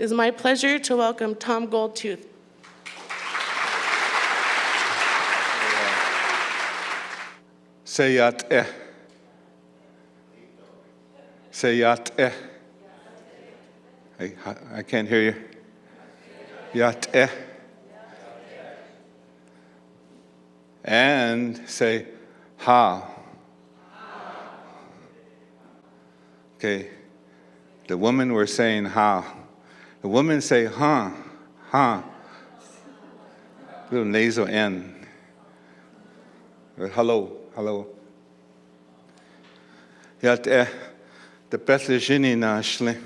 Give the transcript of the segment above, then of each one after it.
It is my pleasure to welcome Tom Goldtooth. Sayat eh. Sayat eh. I can't hear you. Yat eh. And say ha. Okay. The women were saying ha. The women say ha, ha. Little nasal N. Or hello, hello. Yat eh. The Bethlejini na shle.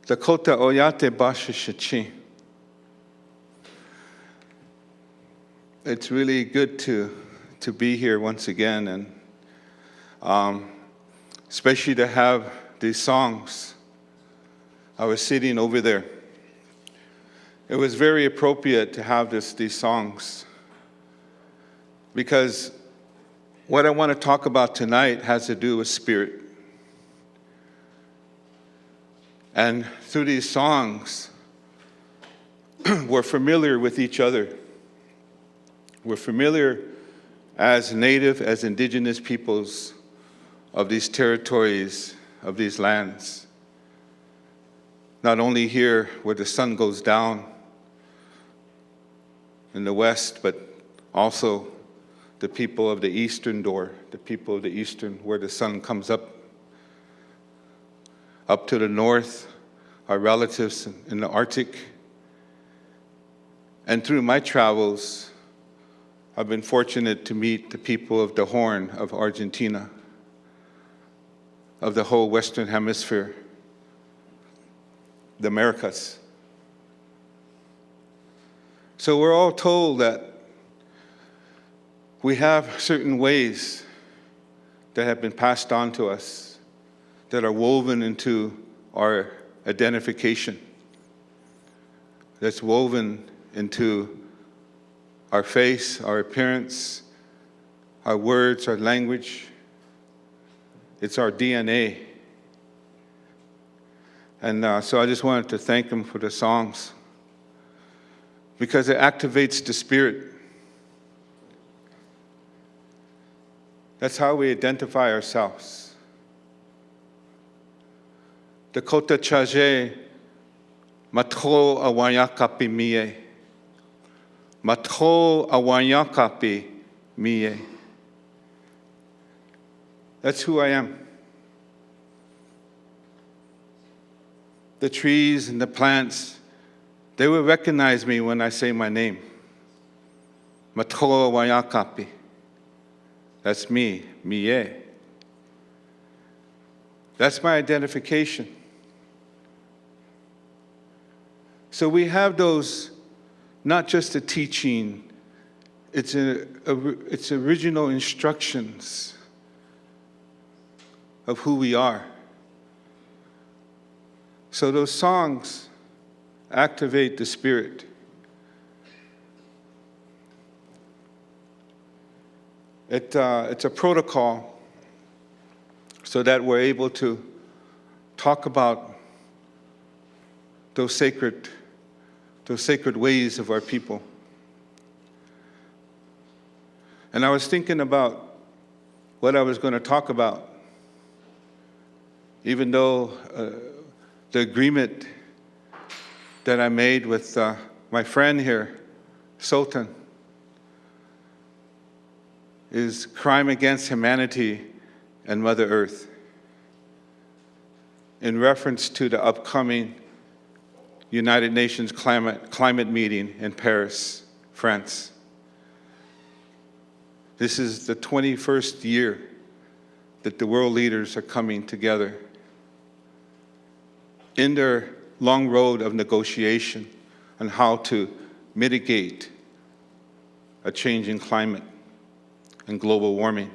The kota oyate bashishichi. It's really good to be here once again, and especially to have these songs. I was sitting over there. It was very appropriate to have these songs, because what I want to talk about tonight has to do with spirit. And through these songs, we're familiar with each other. We're familiar as Native, as Indigenous peoples of these territories, of these lands. Not only here where the sun goes down in the west, but also the people of the eastern door, the people of the eastern, where the sun comes up to the north, our relatives in the Arctic. And through my travels, I've been fortunate to meet the people of the Horn of Argentina, of the whole Western Hemisphere, the Americas. So we're all told that we have certain ways that have been passed on to us that are woven into our identification, that's woven into our face, our appearance, our words, our language. It's our DNA. And so I just wanted to thank them for the songs, because it activates the spirit. That's how we identify ourselves. Dakota Chaje, Matro Awayakapi Mie. Matro Awayakapi Mie. That's who I am. The trees and the plants, they will recognize me when I say my name. Matro Awayakapi. That's me, Mie. That's my identification. So we have those, not just a teaching, it's original instructions of who we are. So those songs activate the spirit. It's a protocol so that we're able to talk about those sacred ways of our people. And I was thinking about what I was going to talk about, even though the agreement that I made with my friend here, Sultan, is crime against humanity and Mother Earth, in reference to the upcoming United Nations climate meeting in Paris, France. This is the 21st year that the world leaders are coming together in their long road of negotiation on how to mitigate a changing climate and global warming,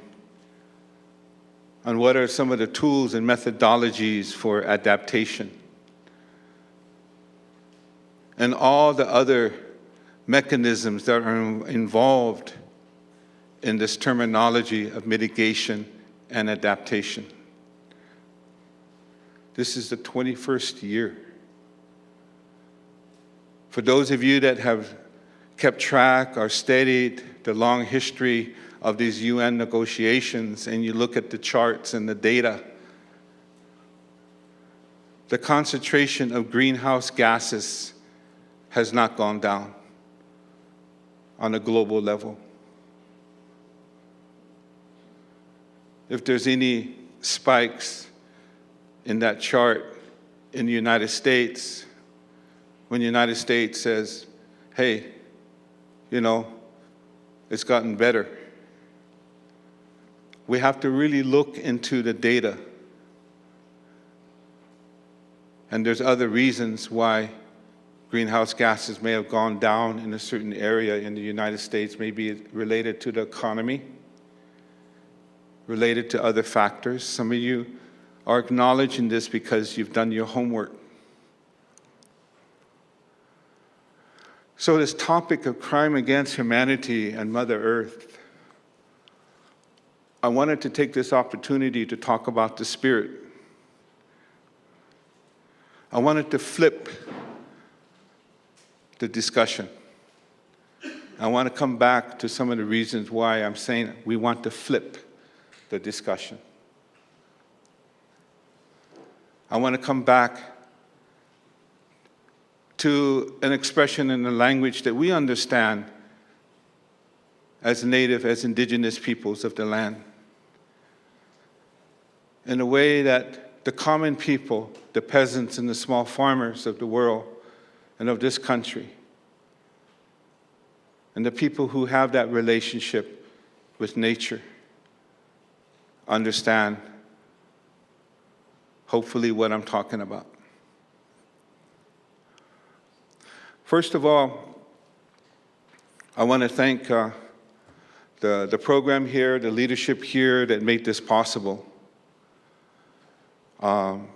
and what are some of the tools and methodologies for adaptation, and all the other mechanisms that are involved in this terminology of mitigation and adaptation. This is the 21st year. For those of you that have kept track or studied the long history of these UN negotiations, and you look at the charts and the data, the concentration of greenhouse gases has not gone down on a global level. If there's any spikes in that chart in the United States, when the United States says, hey, you know, it's gotten better. We have to really look into the data. And there's other reasons why greenhouse gases may have gone down in a certain area in the United States, maybe related to the economy, related to other factors. Some of you are acknowledging this because you've done your homework. So this topic of crime against humanity and Mother Earth, I wanted to take this opportunity to talk about the spirit. I wanted to flip the discussion. I want to come back to some of the reasons why I'm saying we want to flip the discussion. I want to come back to an expression in the language that we understand as Native, as Indigenous peoples of the land, in a way that the common people, the peasants and the small farmers of the world and of this country, and the people who have that relationship with nature, understand, hopefully, what I'm talking about. First of all, I want to thank the program here, the leadership here that made this possible. And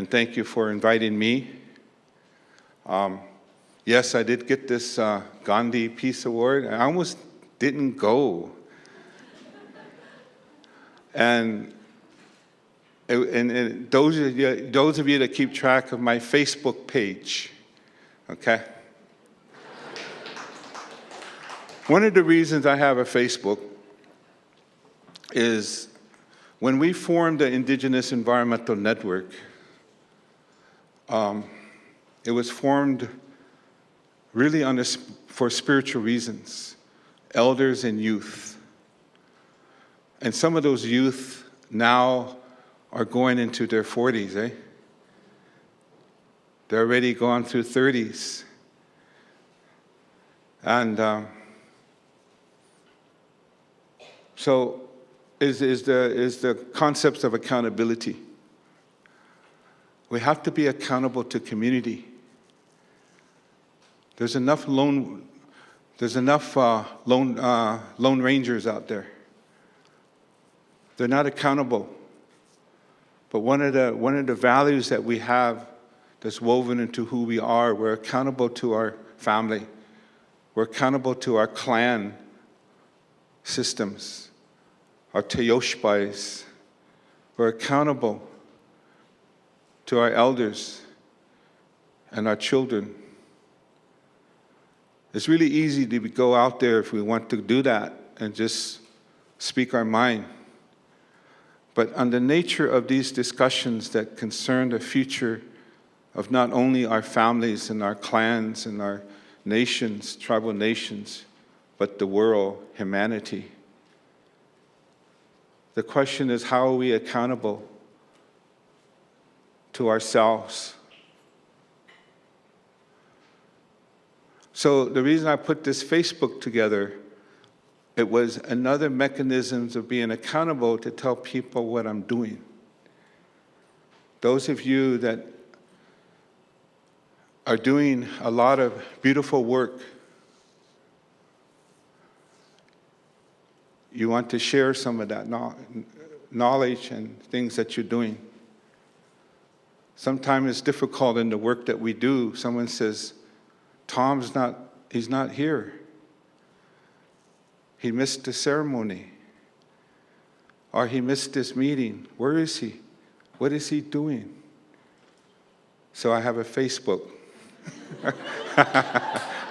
thank you for inviting me. Yes, I did get this Gandhi Peace Award. I almost didn't go. And those of you that keep track of my Facebook page, okay? One of the reasons I have a Facebook is when we formed the Indigenous Environmental Network, it was formed really for spiritual reasons, elders and youth. And some of those youth now are going into their 40s, eh? They're already gone through 30s. And so is the concepts of accountability. We have to be accountable to community. There's enough lone rangers out there. They're not accountable. But one of the values that we have that's woven into who we are, we're accountable to our family. We're accountable to our clan systems, our Teyoshpais. We're accountable to our elders and our children. It's really easy to go out there if we want to do that and just speak our mind. But on the nature of these discussions that concern the future of not only our families and our clans and our nations, tribal nations, but the world, humanity. The question is, how are we accountable to ourselves? So the reason I put this Facebook together, it was another mechanism of being accountable to tell people what I'm doing. Those of you that are doing a lot of beautiful work, you want to share some of that knowledge and things that you're doing. Sometimes it's difficult in the work that we do. Someone says, he's not here. He missed the ceremony. Or he missed this meeting. Where is he? What is he doing? So I have a Facebook.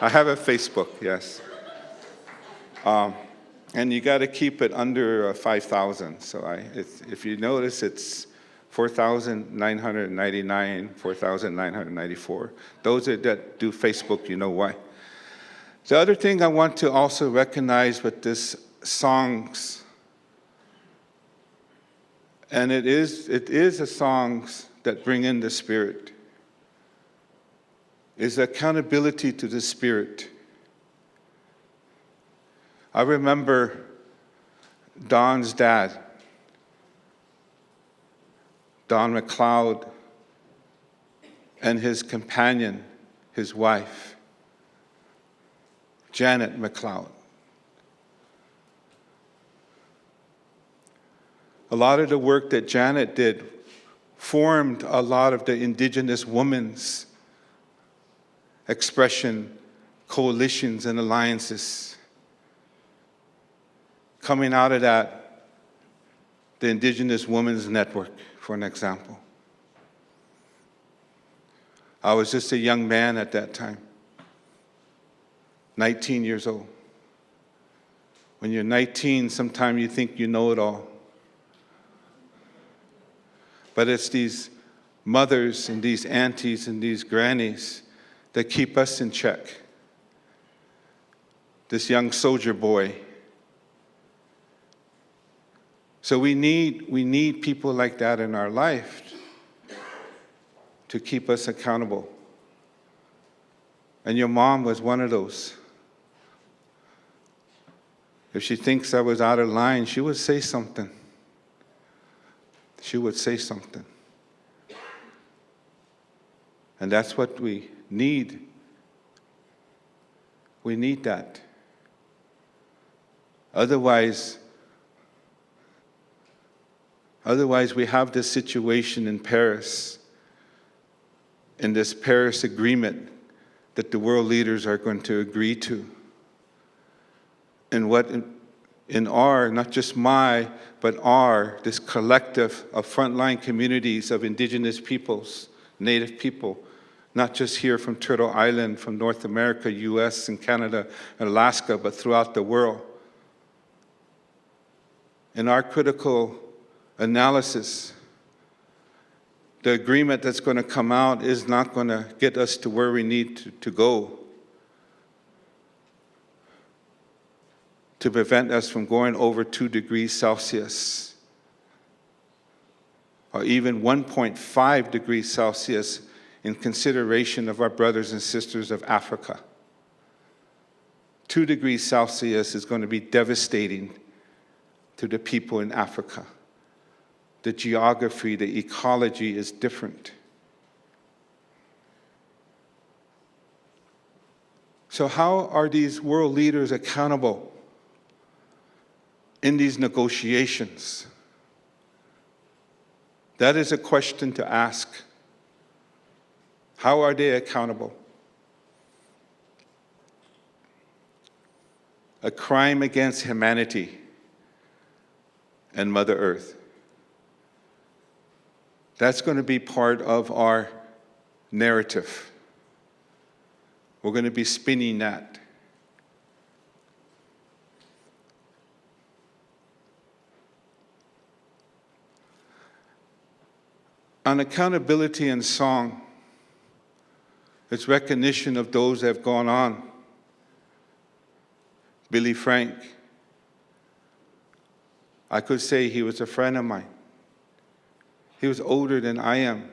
I have a Facebook, yes. And you got to keep it under 5,000. So if you notice, it's 4,999, 4,994. Those that do Facebook, you know why. The other thing I want to also recognize with this songs, and it is the songs that bring in the Spirit, is accountability to the Spirit. I remember Don's dad, Don McLeod, and his companion, his wife, Janet McLeod. A lot of the work that Janet did formed a lot of the Indigenous women's expression, coalitions, and alliances. Coming out of that, the Indigenous Women's Network, for an example. I was just a young man at that time, 19 years old. When you're 19, sometimes you think you know it all. But it's these mothers and these aunties and these grannies that keep us in check. This young soldier boy. So we need people like that in our life to keep us accountable. And your mom was one of those. If she thinks I was out of line, she would say something. She would say something. And that's what we need. We need that. Otherwise, we have this situation in Paris, in this Paris Agreement that the world leaders are going to agree to. And what in our, not just my, but our, this collective of frontline communities of Indigenous peoples, Native people, not just here from Turtle Island, from North America, US and Canada and Alaska, but throughout the world. In our critical analysis, the agreement that's going to come out is not going to get us to where we need to go to prevent us from going over 2 degrees Celsius or even 1.5 degrees Celsius in consideration of our brothers and sisters of Africa. 2 degrees Celsius is going to be devastating to the people in Africa. The geography, the ecology is different. So how are these world leaders accountable in these negotiations? That is a question to ask. How are they accountable? A crime against humanity and Mother Earth. That's going to be part of our narrative. We're going to be spinning that. On accountability and song, it's recognition of those that have gone on. Billy Frank, I could say he was a friend of mine. He was older than I am.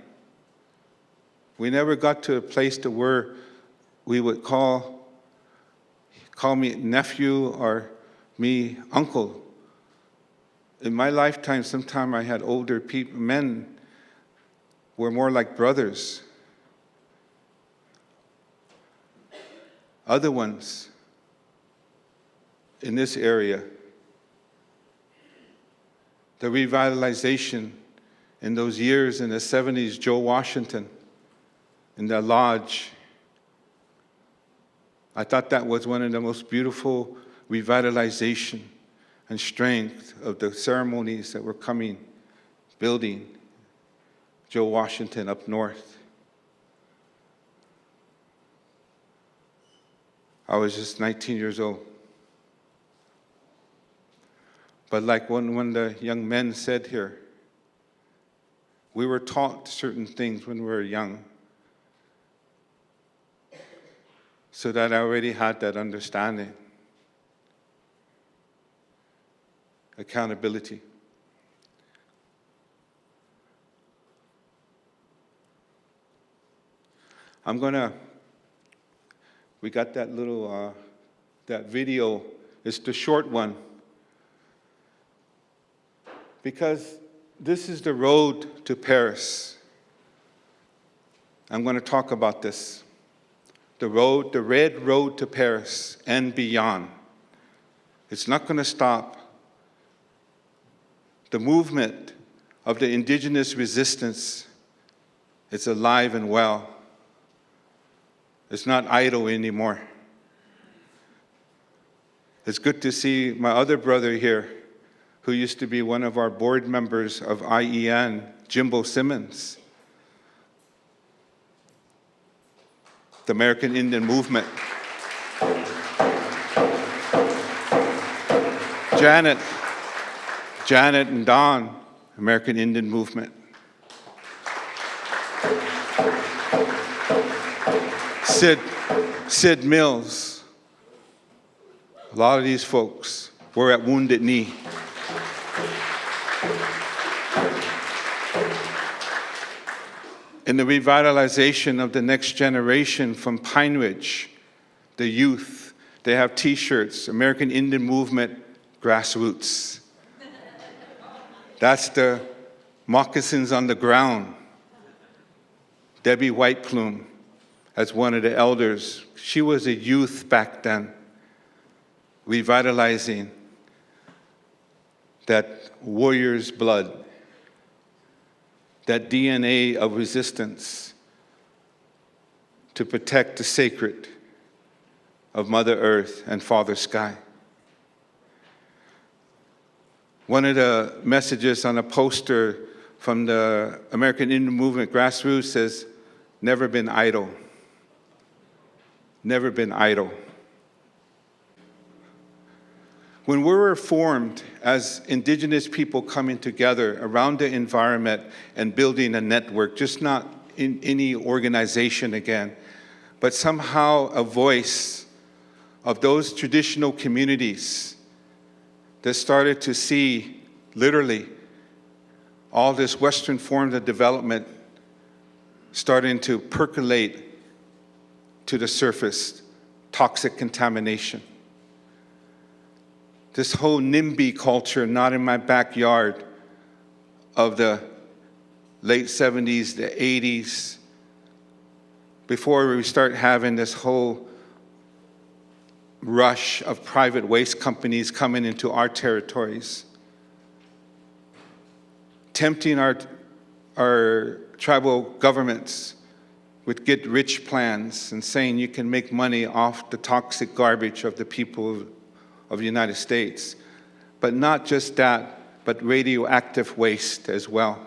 We never got to a place to where we would call me nephew or me uncle. In my lifetime, sometime I had older people, men were more like brothers. Other ones in this area, the revitalization in those years in the 70s, Joe Washington, in the lodge. I thought that was one of the most beautiful revitalization and strength of the ceremonies that were coming, building Joe Washington up north. I was just 19 years old. But like one of the young men said here, we were taught certain things when we were young, so that I already had that understanding. Accountability. We got that little, that video. It's the short one. Because this is the road to Paris. I'm going to talk about this. The red road to Paris and beyond. It's not going to stop. The movement of the indigenous resistance, it's alive and well. It's not idle anymore. It's good to see my other brother here, who used to be one of our board members of IEN, Jimbo Simmons, the American Indian Movement. Janet and Don, American Indian Movement. Sid Mills. A lot of these folks were at Wounded Knee. In the revitalization of the next generation from Pine Ridge, the youth, they have T-shirts, American Indian Movement, grassroots. That's the moccasins on the ground. Debbie White Plume, as one of the elders, she was a youth back then, revitalizing that warrior's blood, that DNA of resistance to protect the sacred of Mother Earth and Father Sky. One of the messages on a poster from the American Indian Movement grassroots says, "Never been idle." Never been idle. When we were formed as indigenous people coming together around the environment and building a network, just not in any organization again, but somehow a voice of those traditional communities that started to see, literally, all this Western forms of development starting to percolate to the surface, toxic contamination. This whole NIMBY culture, not in my backyard, of the late 70s, the 80s, before we start having this whole rush of private waste companies coming into our territories, tempting our tribal governments with get-rich plans and saying you can make money off the toxic garbage of the people of the United States. But not just that, but radioactive waste as well.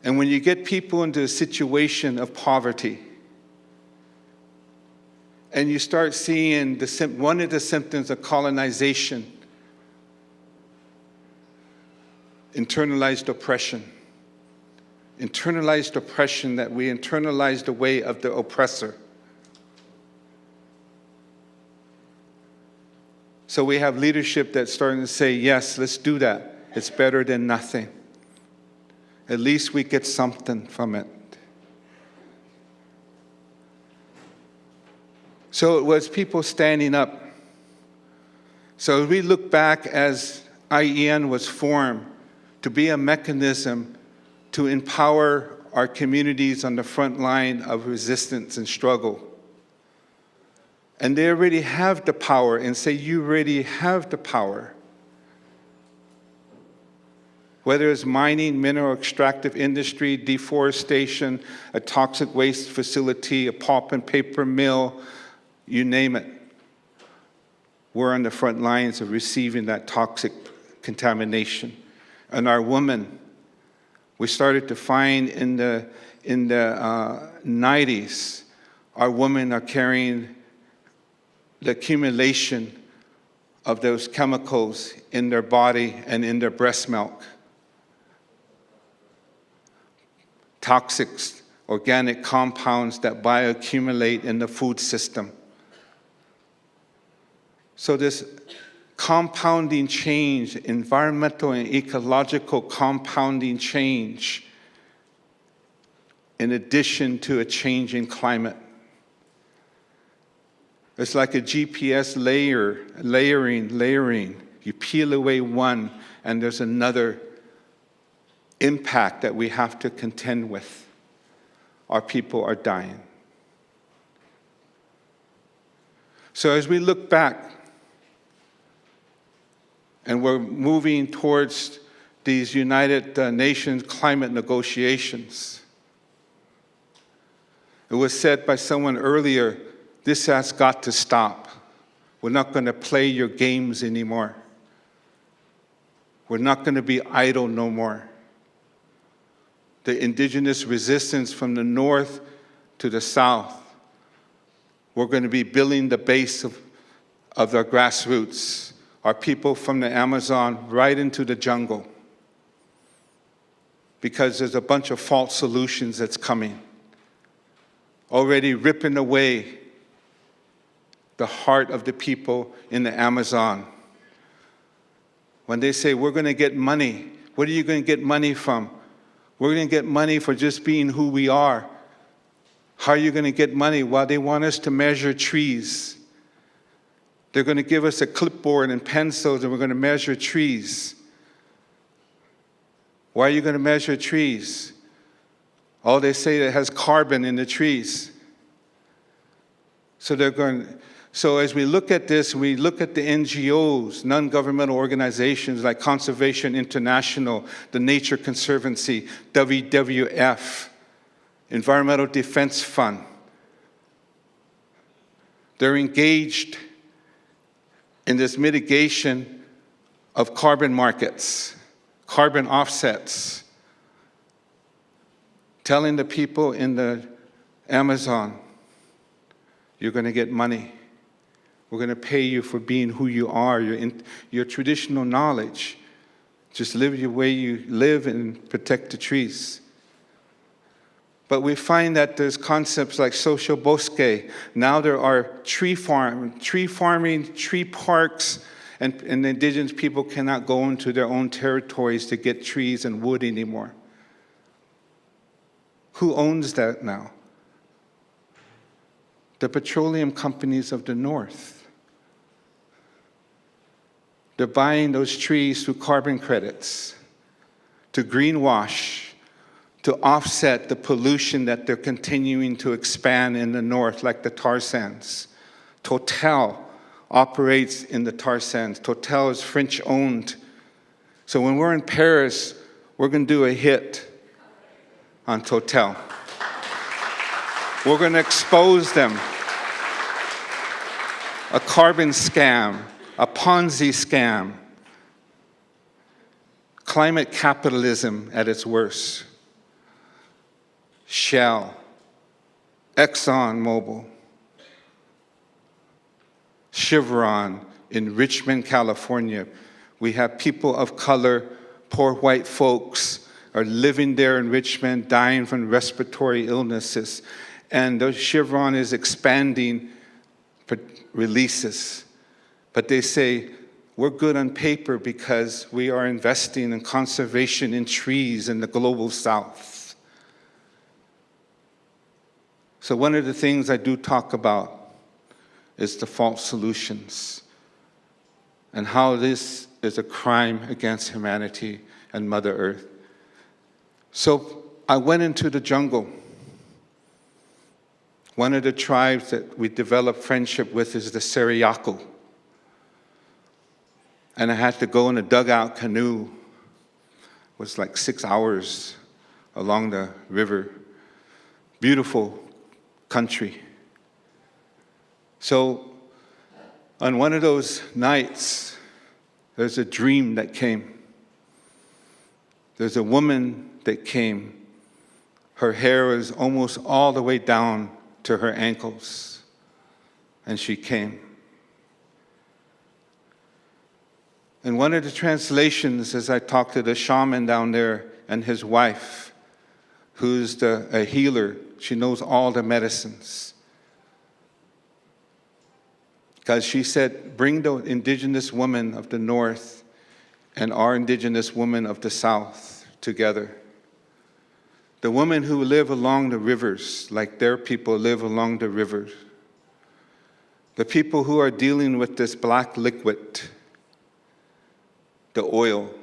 And when you get people into a situation of poverty, and you start seeing one of the symptoms of colonization, internalized oppression. Internalized oppression, that we internalize the way of the oppressor. So we have leadership that's starting to say, yes, let's do that. It's better than nothing. At least we get something from it. So it was people standing up. So we look back as IEN was formed to be a mechanism to empower our communities on the front line of resistance and struggle. And they already have the power, and say, you already have the power. Whether it's mining, mineral extractive industry, deforestation, a toxic waste facility, a pulp and paper mill, you name it. We're on the front lines of receiving that toxic contamination. And our women, we started to find in the 90s, our women are carrying the accumulation of those chemicals in their body and in their breast milk. Toxic organic compounds that bioaccumulate in the food system. So this compounding change, environmental and ecological compounding change, in addition to a change in climate. It's like a GPS layering. You peel away one, and there's another impact that we have to contend with. Our people are dying. So as we look back, and we're moving towards these United Nations climate negotiations, it was said by someone earlier, this has got to stop. We're not going to play your games anymore. We're not going to be idle no more. The indigenous resistance from the north to the south, we're going to be building the base of our grassroots, our people from the Amazon right into the jungle, because there's a bunch of false solutions that's coming, already ripping away the heart of the people in the Amazon. When they say, we're going to get money, what are you going to get money from? We're going to get money for just being who we are. How are you going to get money? Well, they want us to measure trees. They're going to give us a clipboard and pencils, and we're going to measure trees. Why are you going to measure trees? Oh, they say it has carbon in the trees. So as we look at this, we look at the NGOs, non-governmental organizations like Conservation International, the Nature Conservancy, WWF, Environmental Defense Fund. They're engaged in this mitigation of carbon markets, carbon offsets, telling the people in the Amazon, you're going to get money. We're going to pay you for being who you are, your traditional knowledge. Just live the way you live and protect the trees. But we find that there's concepts like social bosque. Now there are tree farming, tree parks, and the indigenous people cannot go into their own territories to get trees and wood anymore. Who owns that now? The petroleum companies of the north. They're buying those trees through carbon credits to greenwash, to offset the pollution that they're continuing to expand in the north, like the tar sands. Total operates in the tar sands. Total is French-owned. So when we're in Paris, we're going to do a hit on Total. We're going to expose them. A carbon scam, a Ponzi scam, climate capitalism at its worst. Shell, ExxonMobil, Chevron in Richmond, California. We have people of color, poor white folks are living there in Richmond, dying from respiratory illnesses. And the Chevron is expanding releases. But they say, we're good on paper because we are investing in conservation in trees in the global south. So one of the things I do talk about is the false solutions and how this is a crime against humanity and Mother Earth. So I went into the jungle. One of the tribes that we developed friendship with is the Sariako. And I had to go in a dugout canoe. It was like 6 hours along the river. Beautiful country. So on one of those nights, there's a dream that came. There's a woman that came. Her hair was almost all the way down to her ankles, and she came. In one of the translations, as I talked to the shaman down there and his wife, who's a healer, she knows all the medicines. Because she said, bring the indigenous women of the north and our indigenous women of the south together. The women who live along the rivers, like their people live along the rivers. The people who are dealing with this black liquid, the oil,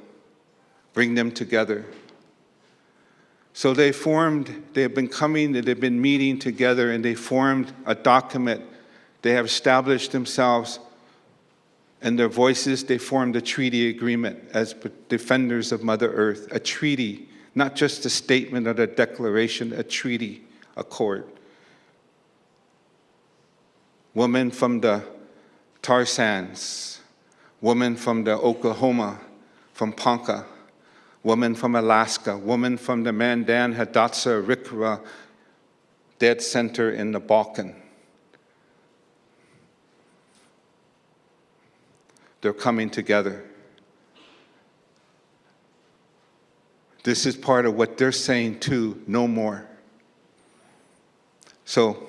bring them together. So they've been meeting together, and they formed a document. They have established themselves and their voices. They formed a treaty agreement as defenders of Mother Earth, a treaty, not just a statement or a declaration, a treaty accord. Women from the tar sands, women from the Oklahoma, from Ponca, women from Alaska, women from the Mandan, Hidatsa, Rikra Dead Center in the Balkan. They're coming together. This is part of what they're saying too, no more. So,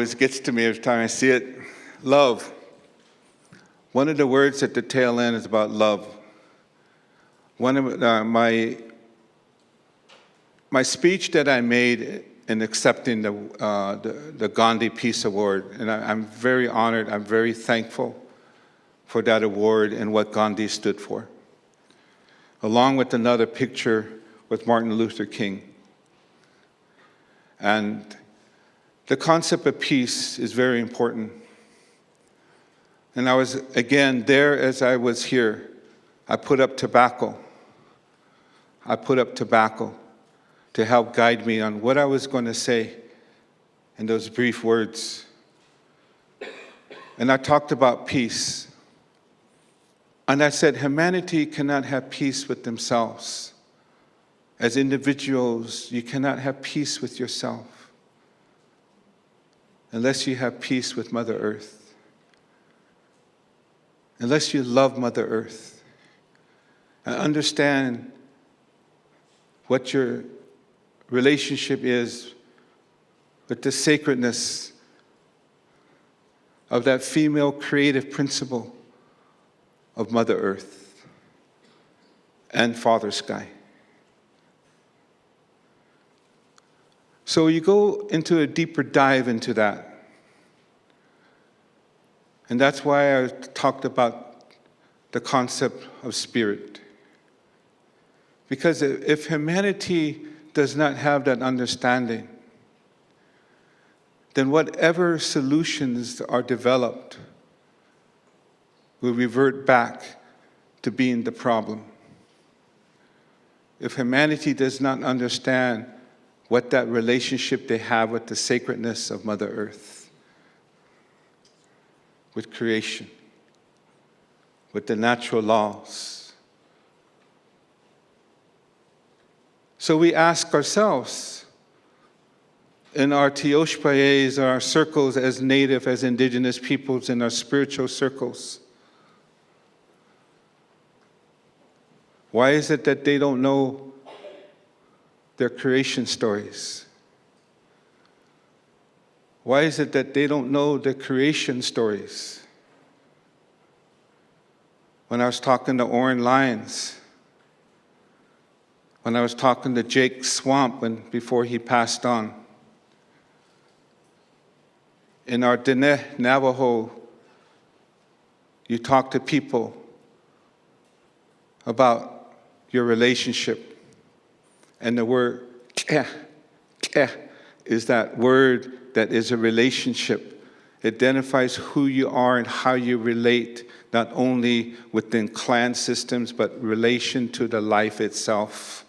always gets to me every time I see it. Love. One of the words at the tail end is about love. One of my speech that I made in accepting the Gandhi Peace Award, and I'm very honored, I'm very thankful for that award and what Gandhi stood for, along with another picture with Martin Luther King. And the concept of peace is very important. And I was, again, there as I was here, I put up tobacco. I put up tobacco to help guide me on what I was going to say in those brief words. And I talked about peace. And I said, humanity cannot have peace with themselves. As individuals, you cannot have peace with yourself unless you have peace with Mother Earth. Unless you love Mother Earth and understand what your relationship is with the sacredness of that female creative principle of Mother Earth. and Father Sky. So you go into a deeper dive into that. And that's why I talked about the concept of spirit. Because if humanity does not have that understanding, then whatever solutions are developed will revert back to being the problem. If humanity does not understand what that relationship they have with the sacredness of Mother Earth, with creation, with the natural laws. So we ask ourselves, in our tioshpayes, our circles as Native, as Indigenous peoples, in our spiritual circles, why is it that they don't know their creation stories? Why is it that they don't know the creation stories? When I was talking to Oren Lyons, when I was talking to Jake Swamp before he passed on, in our Diné Navajo, you talk to people about your relationship. And the word keh is that word that is a relationship. It identifies who you are and how you relate, not only within clan systems, but relation to the life itself.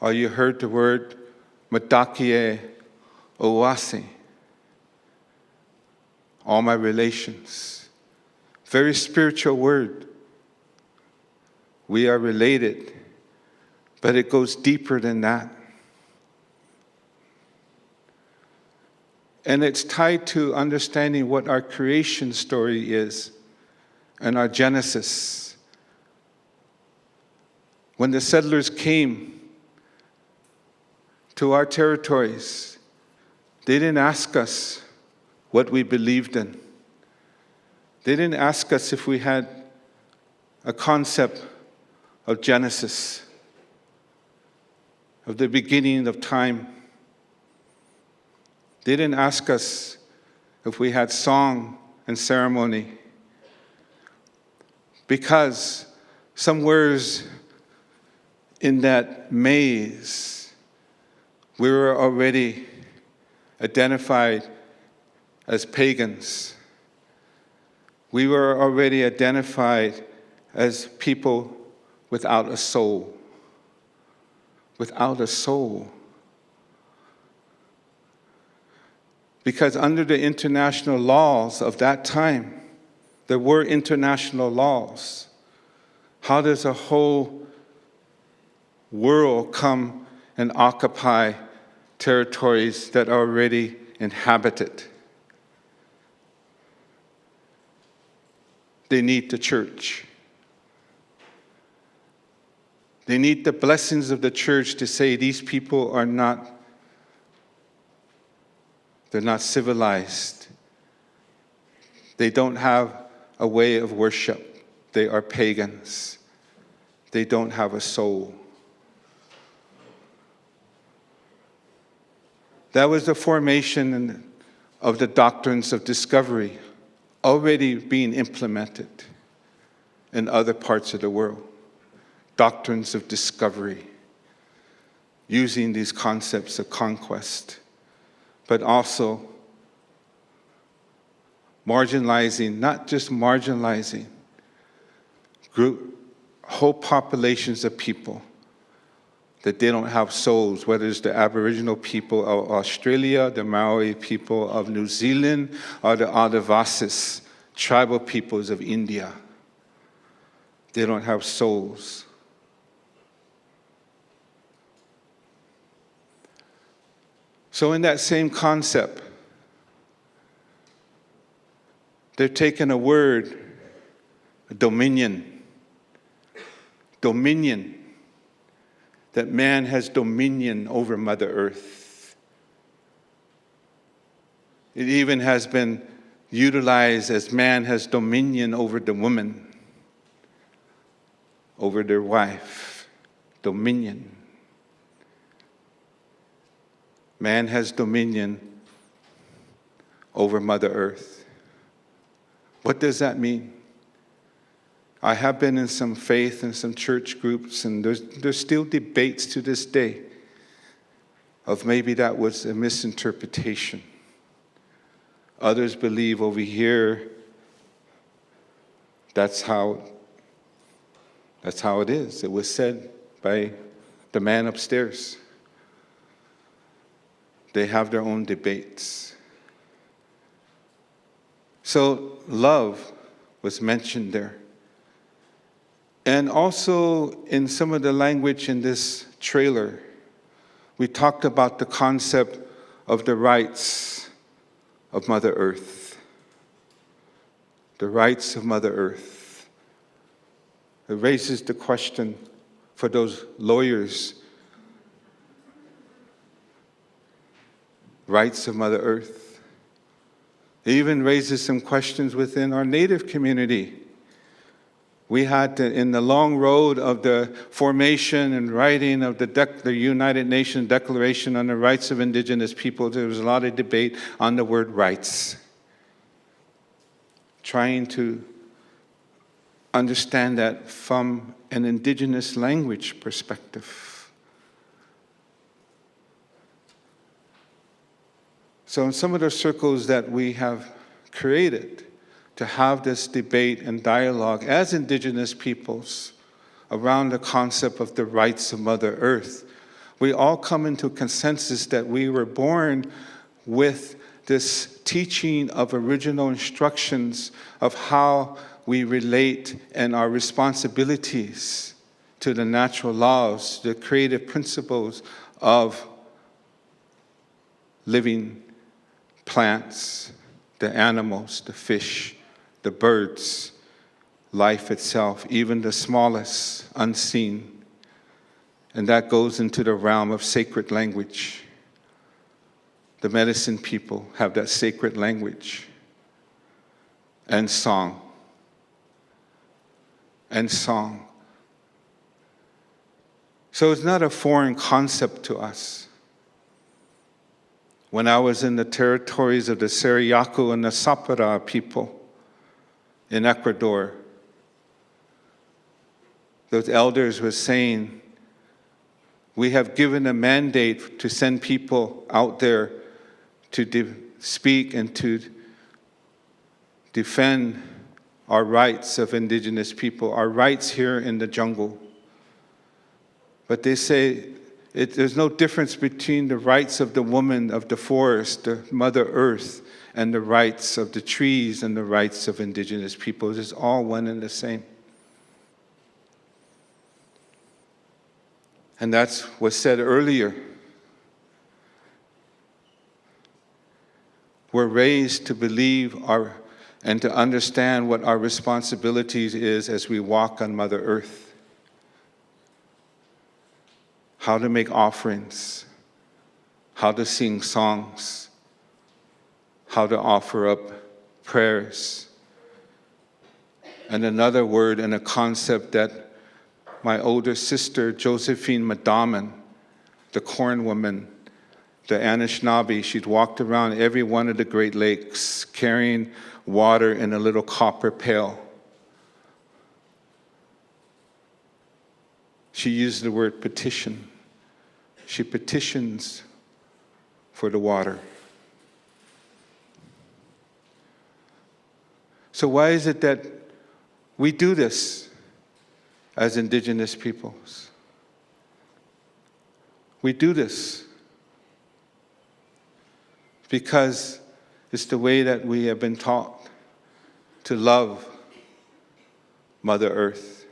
Or you heard the word madakie owasi, all my relations. Very spiritual word. We are related, but it goes deeper than that. And it's tied to understanding what our creation story is and our genesis. When the settlers came to our territories, they didn't ask us what we believed in. They didn't ask us if we had a concept of Genesis, of the beginning of time. They didn't ask us if we had song and ceremony, because somewheres in that maze, we were already identified as pagans. We were already identified as people without a soul. Without a soul. Because under the international laws of that time, there were international laws. How does a whole world come and occupy territories that are already inhabited? They need the church. They need the blessings of the church to say these people are not, they're not civilized. They don't have a way of worship. They are pagans. They don't have a soul. That was the formation of the doctrines of discovery, already being implemented in other parts of the world. Doctrines of discovery, using these concepts of conquest, but also marginalizing, not just marginalizing, whole populations of people that they don't have souls, whether it's the Aboriginal people of Australia, the Maori people of New Zealand, or the Adivasis, tribal peoples of India. They don't have souls. So in that same concept, they've taken a word, dominion, that man has dominion over Mother Earth. It even has been utilized as man has dominion over the woman. over their wife, dominion. Man has dominion over Mother Earth. What does that mean? I have been in some faith and some church groups, and there's still debates to this day of maybe that was a misinterpretation. Others believe over here that's how it is. It was said by the man upstairs. They have their own debates. So love was mentioned there. And also in some of the language in this trailer, we talked about the concept of the rights of Mother Earth. The rights of Mother Earth. It raises the question for those lawyers. Rights of Mother Earth. It even raises some questions within our Native community. We had to, in the long road of the formation and writing of the United Nations Declaration on the Rights of Indigenous Peoples, there was a lot of debate on the word rights. Trying to understand that from an indigenous language perspective. So in some of the circles that we have created to have this debate and dialogue as Indigenous peoples around the concept of the rights of Mother Earth, we all come into consensus that we were born with this teaching of original instructions of how we relate and our responsibilities to the natural laws, the creative principles of living plants, the animals, the fish, the birds, life itself, even the smallest, unseen. And that goes into the realm of sacred language. The medicine people have that sacred language. And song. And song. So it's not a foreign concept to us. When I was in the territories of the Sarayaku and the Sapara people in Ecuador, those elders were saying, we have given a mandate to send people out there to speak and to defend our rights of Indigenous people, our rights here in the jungle. But they say there's no difference between the rights of the woman of the forest, the Mother Earth, and the rights of the trees and the rights of Indigenous peoples. It's all one and the same. And that's what said earlier. We're raised to believe and to understand what our responsibilities is as we walk on Mother Earth. How to make offerings, how to sing songs, how to offer up prayers. And another word and a concept that my older sister, Josephine Madaman, the corn woman, the Anishinaabe, she'd walked around every one of the Great Lakes carrying water in a little copper pail. She used the word petition. She petitions for the water. So why is it that we do this as Indigenous peoples? We do this because it's the way that we have been taught to love Mother Earth.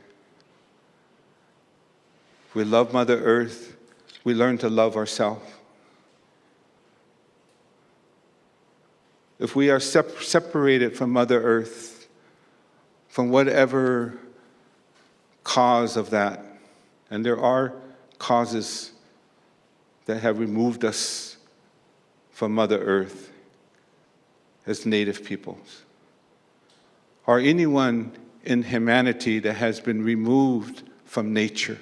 If we love Mother Earth, we learn to love ourselves. If we are separated from Mother Earth, from whatever cause of that, and there are causes that have removed us from Mother Earth as Native peoples, or anyone in humanity that has been removed from nature.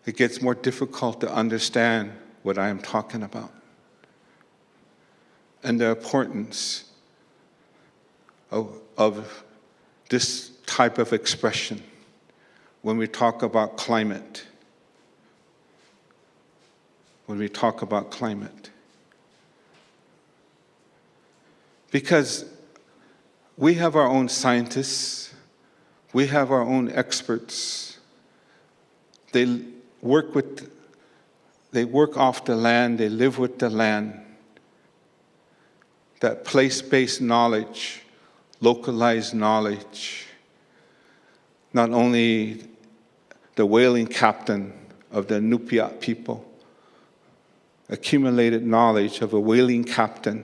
It gets more difficult to understand what I am talking about and the importance of this type of expression when we talk about climate. When we talk about climate. Because we have our own scientists, we have our own experts. They work off the land, they live with the land. That place-based knowledge, localized knowledge, not only the whaling captain of the Inupiat people, accumulated knowledge of a whaling captain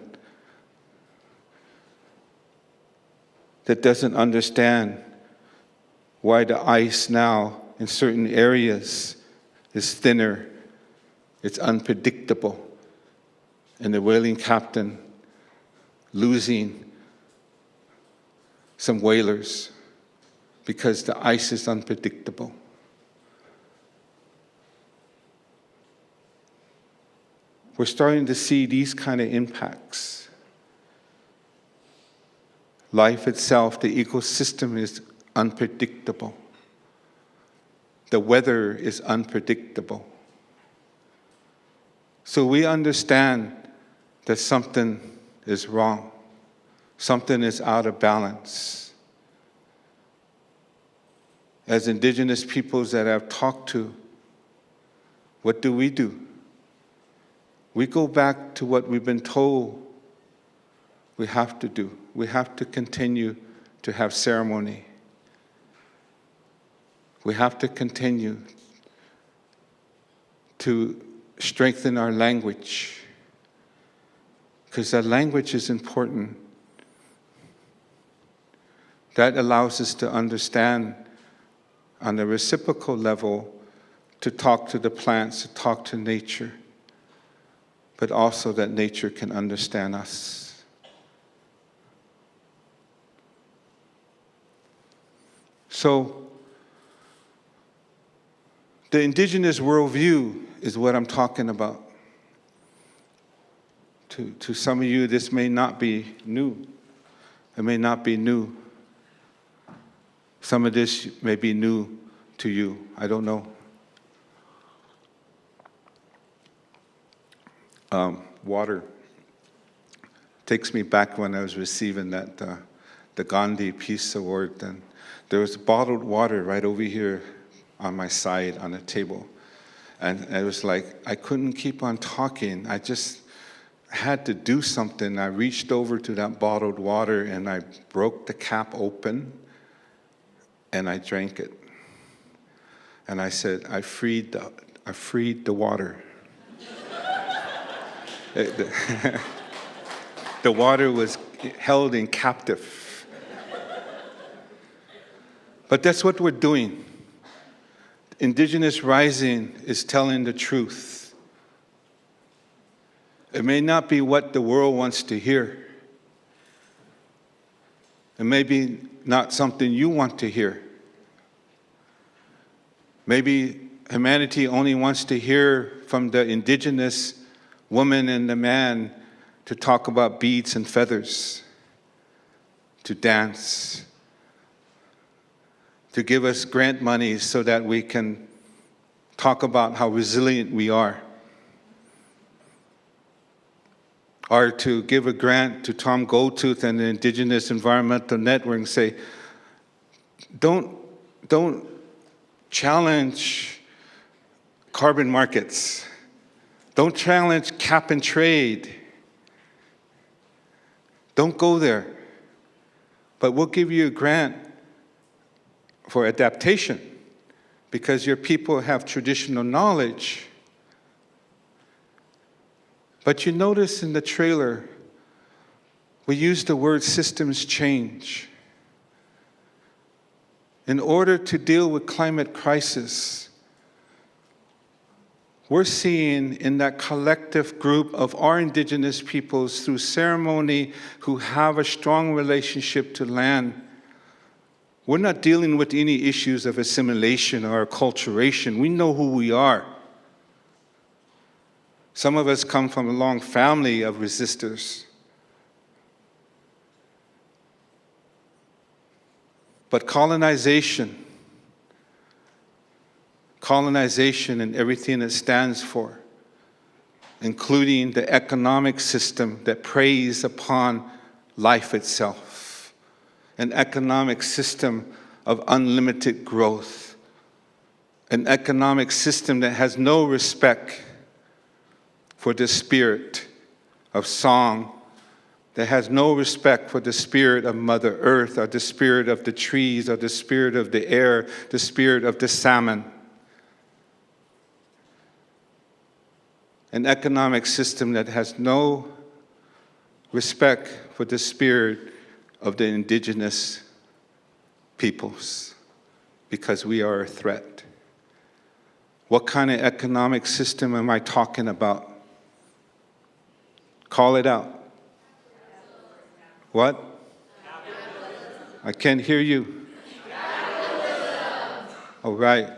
that doesn't understand why the ice now in certain areas is thinner, it's unpredictable, and the whaling captain losing some whalers because the ice is unpredictable. We're starting to see these kind of impacts. Life itself, the ecosystem is unpredictable. The weather is unpredictable. So we understand that something is wrong. Something is out of balance. As Indigenous peoples that I've talked to, what do? We go back to what we've been told we have to do. We have to continue to have ceremony. We have to continue to strengthen our language, because that language is important. That allows us to understand on a reciprocal level, to talk to the plants, to talk to nature, but also that nature can understand us. So, the indigenous worldview is what I'm talking about. To some of you, this may not be new. It may not be new. Some of this may be new to you. I don't know. Water takes me back when I was receiving that the Gandhi Peace Award. And there was bottled water right over here on my side on the table. And it was like, I couldn't keep on talking. I just had to do something. I reached over to that bottled water and I broke the cap open and I drank it. And I said, I freed the water. The water was held in captive. But that's what we're doing. Indigenous Rising is telling the truth. It may not be what the world wants to hear. It may be not something you want to hear. Maybe humanity only wants to hear from the indigenous woman and the man to talk about beads and feathers, to dance, to give us grant money so that we can talk about how resilient we are. Or to give a grant to Tom Goldtooth and the Indigenous Environmental Network and say, don't challenge carbon markets. Don't challenge cap and trade. Don't go there. But we'll give you a grant for adaptation because your people have traditional knowledge. But you notice in the trailer, we use the word systems change. In order to deal with climate crisis, we're seeing in that collective group of our indigenous peoples through ceremony who have a strong relationship to land, We're not dealing with any issues of assimilation or acculturation. We know who we are. Some of us come from a long family of resistors. But colonization and everything it stands for, including the economic system that preys upon life itself, an economic system of unlimited growth, an economic system that has no respect for the spirit of song, that has no respect for the spirit of Mother Earth, or the spirit of the trees, or the spirit of the air, the spirit of the salmon. An economic system that has no respect for the spirit of the indigenous peoples, because we are a threat. What kind of economic system am I talking about? Call it out. What? I can't hear you. All right.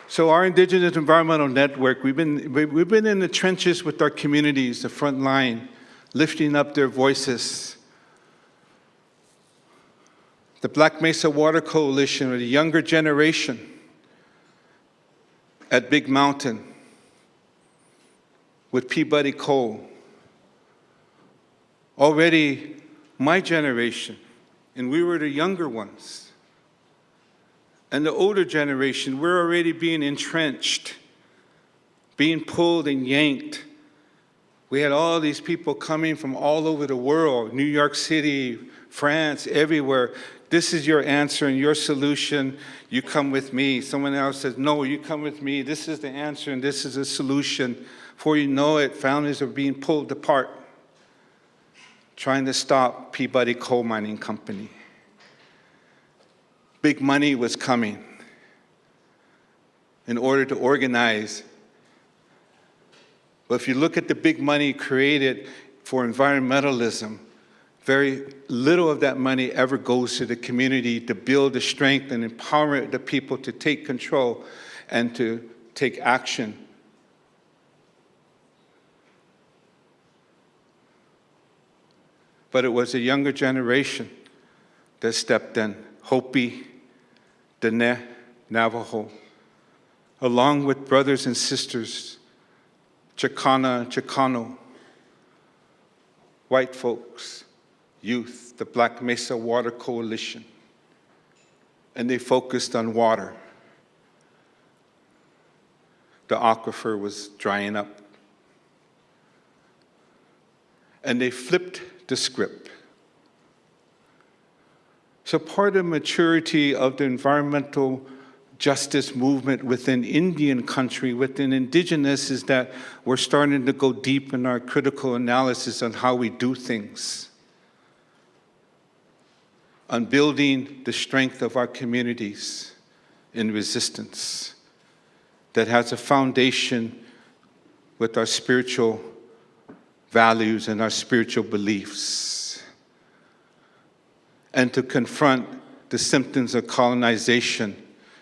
So our Indigenous Environmental Network, we've been in the trenches with our communities, the front line, lifting up their voices. The Black Mesa Water Coalition, or the younger generation at Big Mountain with Peabody Coal. Already my generation, and we were the younger ones. And the older generation, we're already being entrenched, being pulled and yanked. We had all these people coming from all over the world, New York City, France, everywhere. This is your answer and your solution. You come with me. Someone else says, no, you come with me. This is the answer and this is the solution. Before you know it, families are being pulled apart, trying to stop Peabody Coal Mining Company. Big money was coming in order to organize. But if you look at the big money created for environmentalism, very little of that money ever goes to the community to build the strength and empower the people to take control and to take action. But it was a younger generation that stepped in. Hopi, Dene, Navajo, along with brothers and sisters, Chicana, Chicano, white folks, youth, the Black Mesa Water Coalition, and they focused on water. The aquifer was drying up. And they flipped the script. So part of maturity of the environmental justice movement within Indian country, within indigenous, is that we're starting to go deep in our critical analysis on how we do things, on building the strength of our communities in resistance that has a foundation with our spiritual values and our spiritual beliefs, and to confront the symptoms of colonization,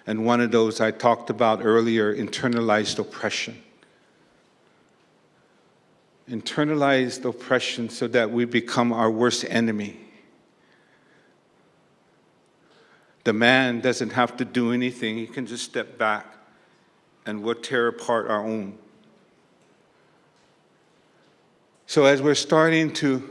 and one of those I talked about earlier, internalized oppression. Internalized oppression so that we become our worst enemy. The man doesn't have to do anything, he can just step back and we'll tear apart our own. So as we're starting to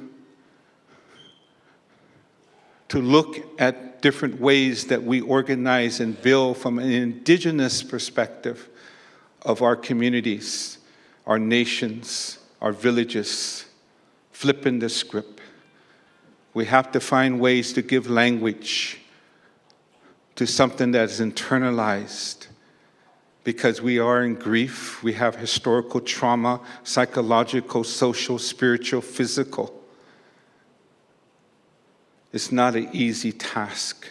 look at different ways that we organize and build from an indigenous perspective of our communities, our nations, our villages, flipping the script. We have to find ways to give language to something that is internalized, because we are in grief, we have historical trauma, psychological, social, spiritual, physical. It's not an easy task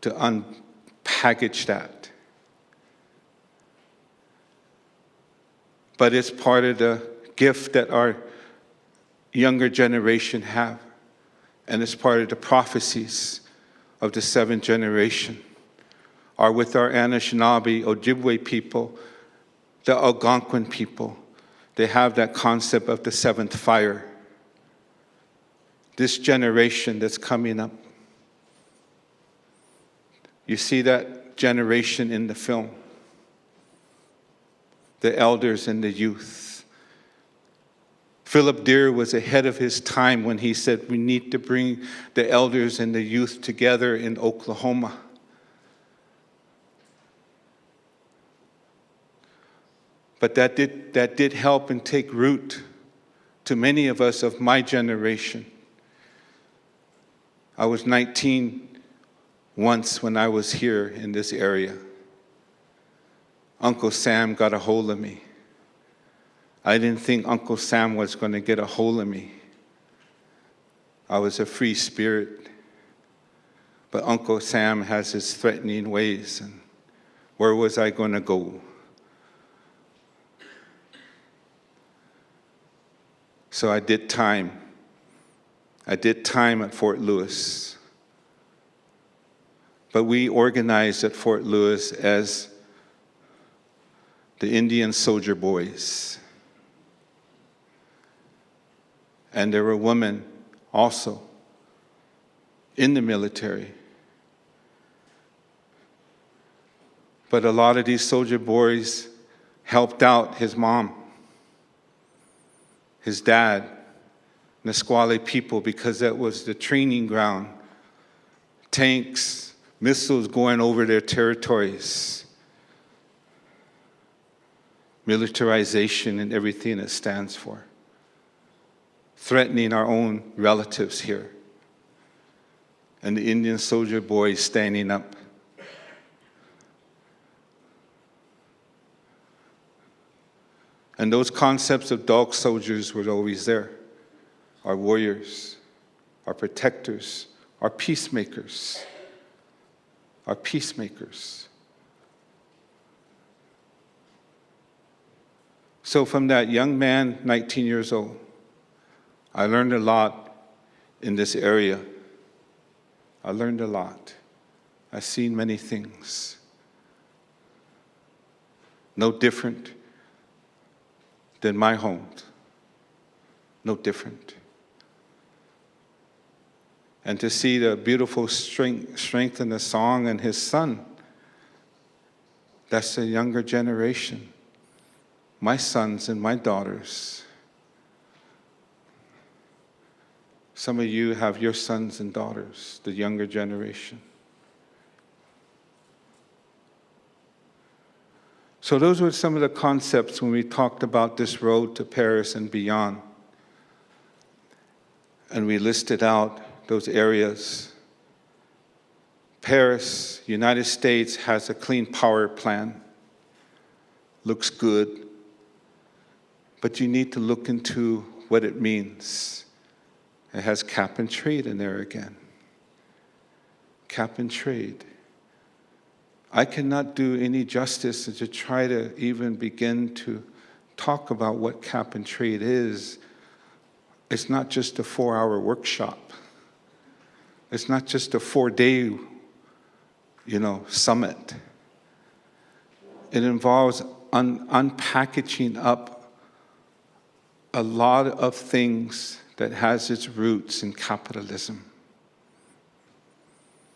to unpackage that. but it's part of the gift that our younger generation have, and it's part of the prophecies of the seventh generation, are with our Anishinaabe, Ojibwe people, the Algonquin people. They have that concept of the seventh fire. This generation that's coming up. You see that generation in the film. The elders and the youth. Philip Deere was ahead of his time when he said we need to bring the elders and the youth together in Oklahoma. But that did help and take root to many of us of my generation. I was 19 once when I was here in this area. Uncle Sam got a hold of me. I didn't think Uncle Sam was going to get a hold of me. I was a free spirit. But Uncle Sam has his threatening ways, and where was I going to go? So I did time. I did time at Fort Lewis. But we organized at Fort Lewis as the Indian Soldier Boys. And there were women also in the military. But a lot of these soldier boys helped out his mom, his dad, Nisqually people, because that was the training ground. Tanks, missiles going over their territories. Militarization and everything it stands for. Threatening our own relatives here. And the Indian soldier boys standing up. And those concepts of dog soldiers were always there. Our warriors, our protectors, our peacemakers. Our peacemakers. So from that young man, 19 years old, I learned a lot in this area. I learned a lot. I've seen many things. No different than my home. No different. And to see the beautiful strength in the song and his son, that's the younger generation. My sons and my daughters. Some of you have your sons and daughters, the younger generation. So those were some of the concepts when we talked about this road to Paris and beyond. And we listed out those areas. Paris, United States, has a clean power plan. Looks good. But you need to look into what it means. It has cap and trade in there again. Cap and trade. I cannot do any justice to try to even begin to talk about what cap and trade is. It's not just a 4-hour workshop. It's not just a 4-day, summit. It involves unpackaging up a lot of things that has its roots in capitalism.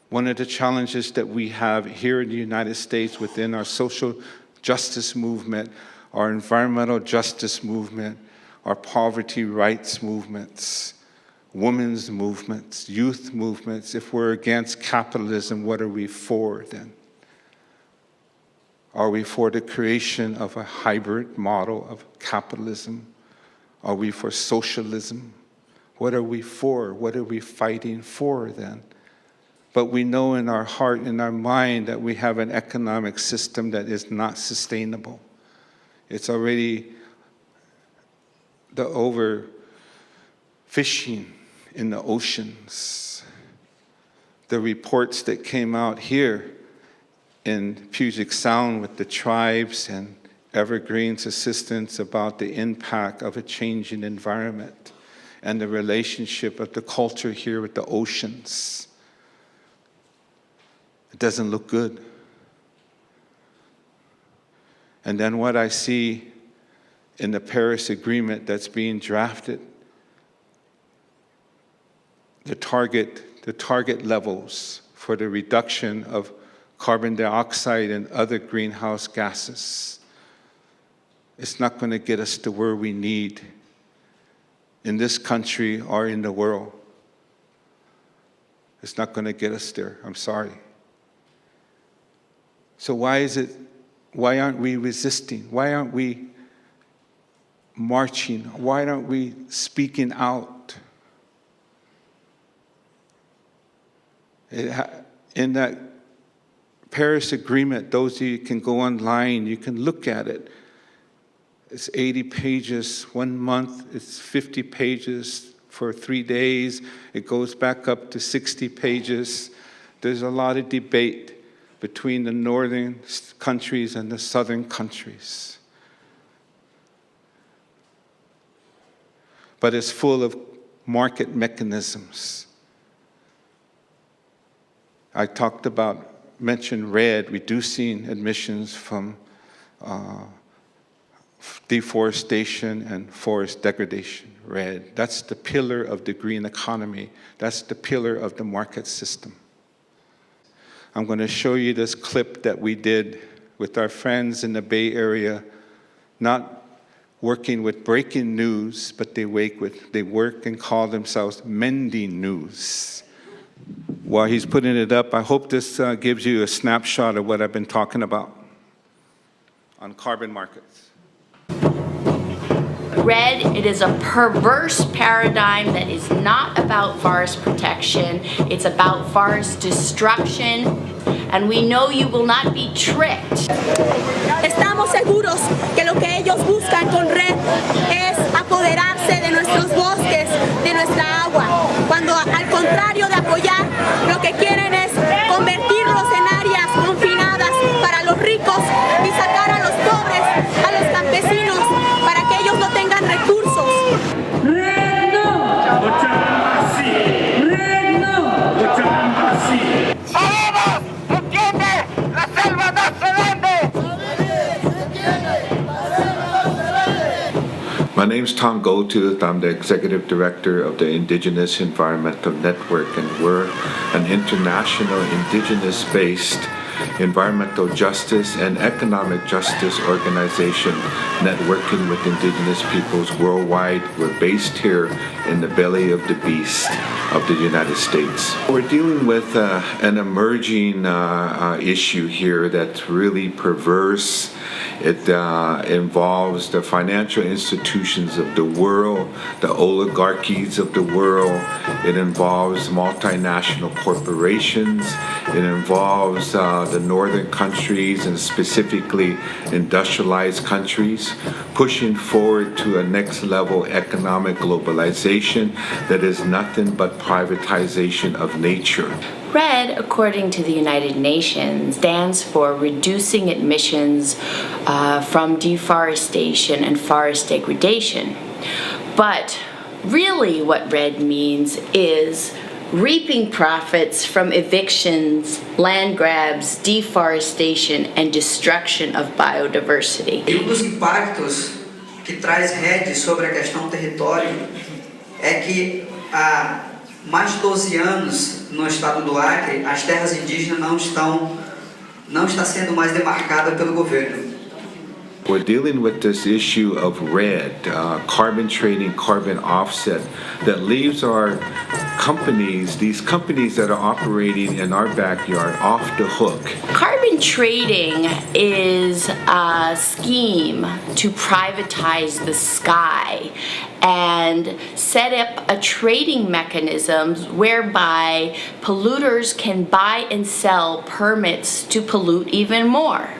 One of the challenges that we have here in the United States within our social justice movement, our environmental justice movement, our poverty rights movements, women's movements, youth movements, if we're against capitalism, what are we for then? Are we for the creation of a hybrid model of capitalism? Are we for socialism? What are we for? What are we fighting for then? But we know in our heart, in our mind, that we have an economic system that is not sustainable. It's already the overfishing in the oceans. The reports that came out here in Puget Sound with the tribes and Evergreen's assistance about the impact of a changing environment and the relationship of the culture here with the oceans. It doesn't look good. And then what I see in the Paris Agreement that's being drafted, the target levels for the reduction of carbon dioxide and other greenhouse gases. It's not going to get us to where we need in this country or in the world. It's not going to get us there. I'm sorry. So why aren't we resisting? Why aren't we marching? Why aren't we speaking out? In that Paris Agreement, those of you can go online, you can look at it. It's 80 pages 1 month, it's 50 pages for 3 days, it goes back up to 60 pages. There's a lot of debate between the northern countries and the southern countries. But it's full of market mechanisms. I mentioned RED, reducing emissions from deforestation and forest degradation, RED. That's the pillar of the green economy. That's the pillar of the market system. I'm going to show you this clip that we did with our friends in the Bay Area, not working with breaking news, but they work and call themselves mending news. While he's putting it up, I hope this gives you a snapshot of what I've been talking about on carbon markets. RED, it is a perverse paradigm that is not about forest protection, it's about forest destruction, and we know you will not be tricked. Estamos seguros que lo que ellos buscan con RED es apoderarse de nuestros bosques, de nuestra agua, cuando al contrario de apoyar, lo que quieren es convertirlos en áreas confinadas para los ricos y sacar a los pobres, a los campesinos, para que ellos no tengan recursos. RED no! RED no! ¡Sabemos! ¡Entiende! ¡La selva no se vende! My name's Tom Goldtooth. I'm the Executive Director of the Indigenous Environmental Network, and we're an international indigenous-based environmental justice and economic justice organization networking with indigenous peoples worldwide. We're based here in the belly of the beast of the United States. We're dealing with an emerging issue here that's really perverse. It involves the financial institutions of the world, the oligarchies of the world. It involves multinational corporations. It involves the northern countries and specifically industrialized countries, pushing forward to a next level economic globalization that is nothing but privatization of nature. RED, according to the United Nations, stands for Reducing Emissions from Deforestation and Forest Degradation. But really what RED means is reaping profits from evictions, land grabs, deforestation, and destruction of biodiversity. E um dos impactos que traz RED sobre a questão território é que há mais de 12 anos no estado do Acre, as terras indígenas não está sendo mais demarcada pelo governo. We're dealing with this issue of RED, carbon trading, carbon offset, that leaves our companies, these companies that are operating in our backyard, off the hook. Carbon trading is a scheme to privatize the sky and set up a trading mechanism whereby polluters can buy and sell permits to pollute even more.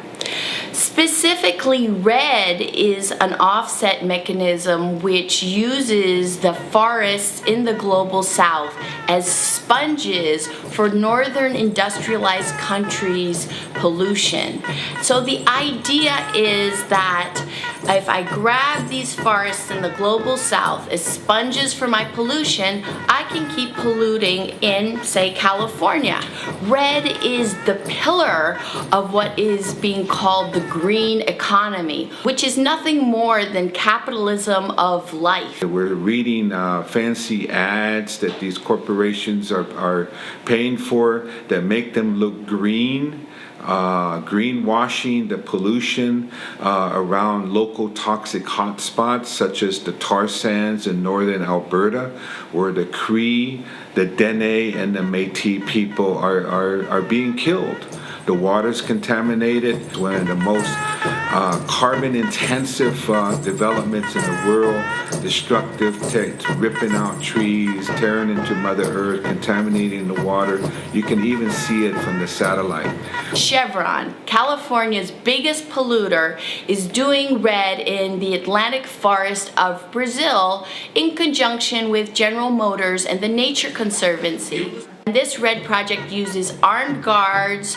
Specifically, RED is an offset mechanism which uses the forests in the global south as sponges for northern industrialized countries' pollution. So the idea is that if I grab these forests in the global south as sponges for my pollution, I can keep polluting in, say, California. RED is the pillar of what is being called the green economy, which is nothing more than capitalism of life. We're reading fancy ads that these corporations are paying for that make them look green. Greenwashing the pollution around local toxic hotspots such as the tar sands in northern Alberta, where the Cree, the Dene, and the Métis people are being killed. The water's contaminated. One of the most carbon-intensive developments in the world, destructive, ripping out trees, tearing into Mother Earth, contaminating the water. You can even see it from the satellite. Chevron, California's biggest polluter, is doing RED in the Atlantic forest of Brazil in conjunction with General Motors and the Nature Conservancy. This RED project uses armed guards.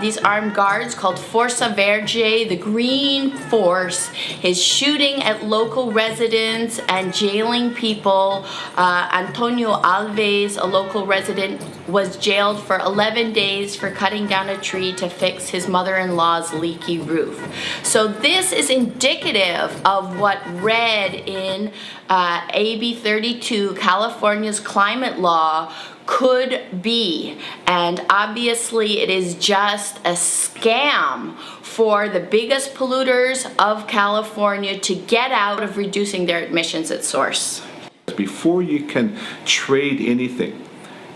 These armed guards, called Força Verde, the Green Force, is shooting at local residents and jailing people. Antonio Alves, a local resident, was jailed for 11 days for cutting down a tree to fix his mother-in-law's leaky roof. So this is indicative of what RED in AB 32, California's climate law, could be. And obviously it is just a scam for the biggest polluters of California to get out of reducing their emissions at source. Before you can trade anything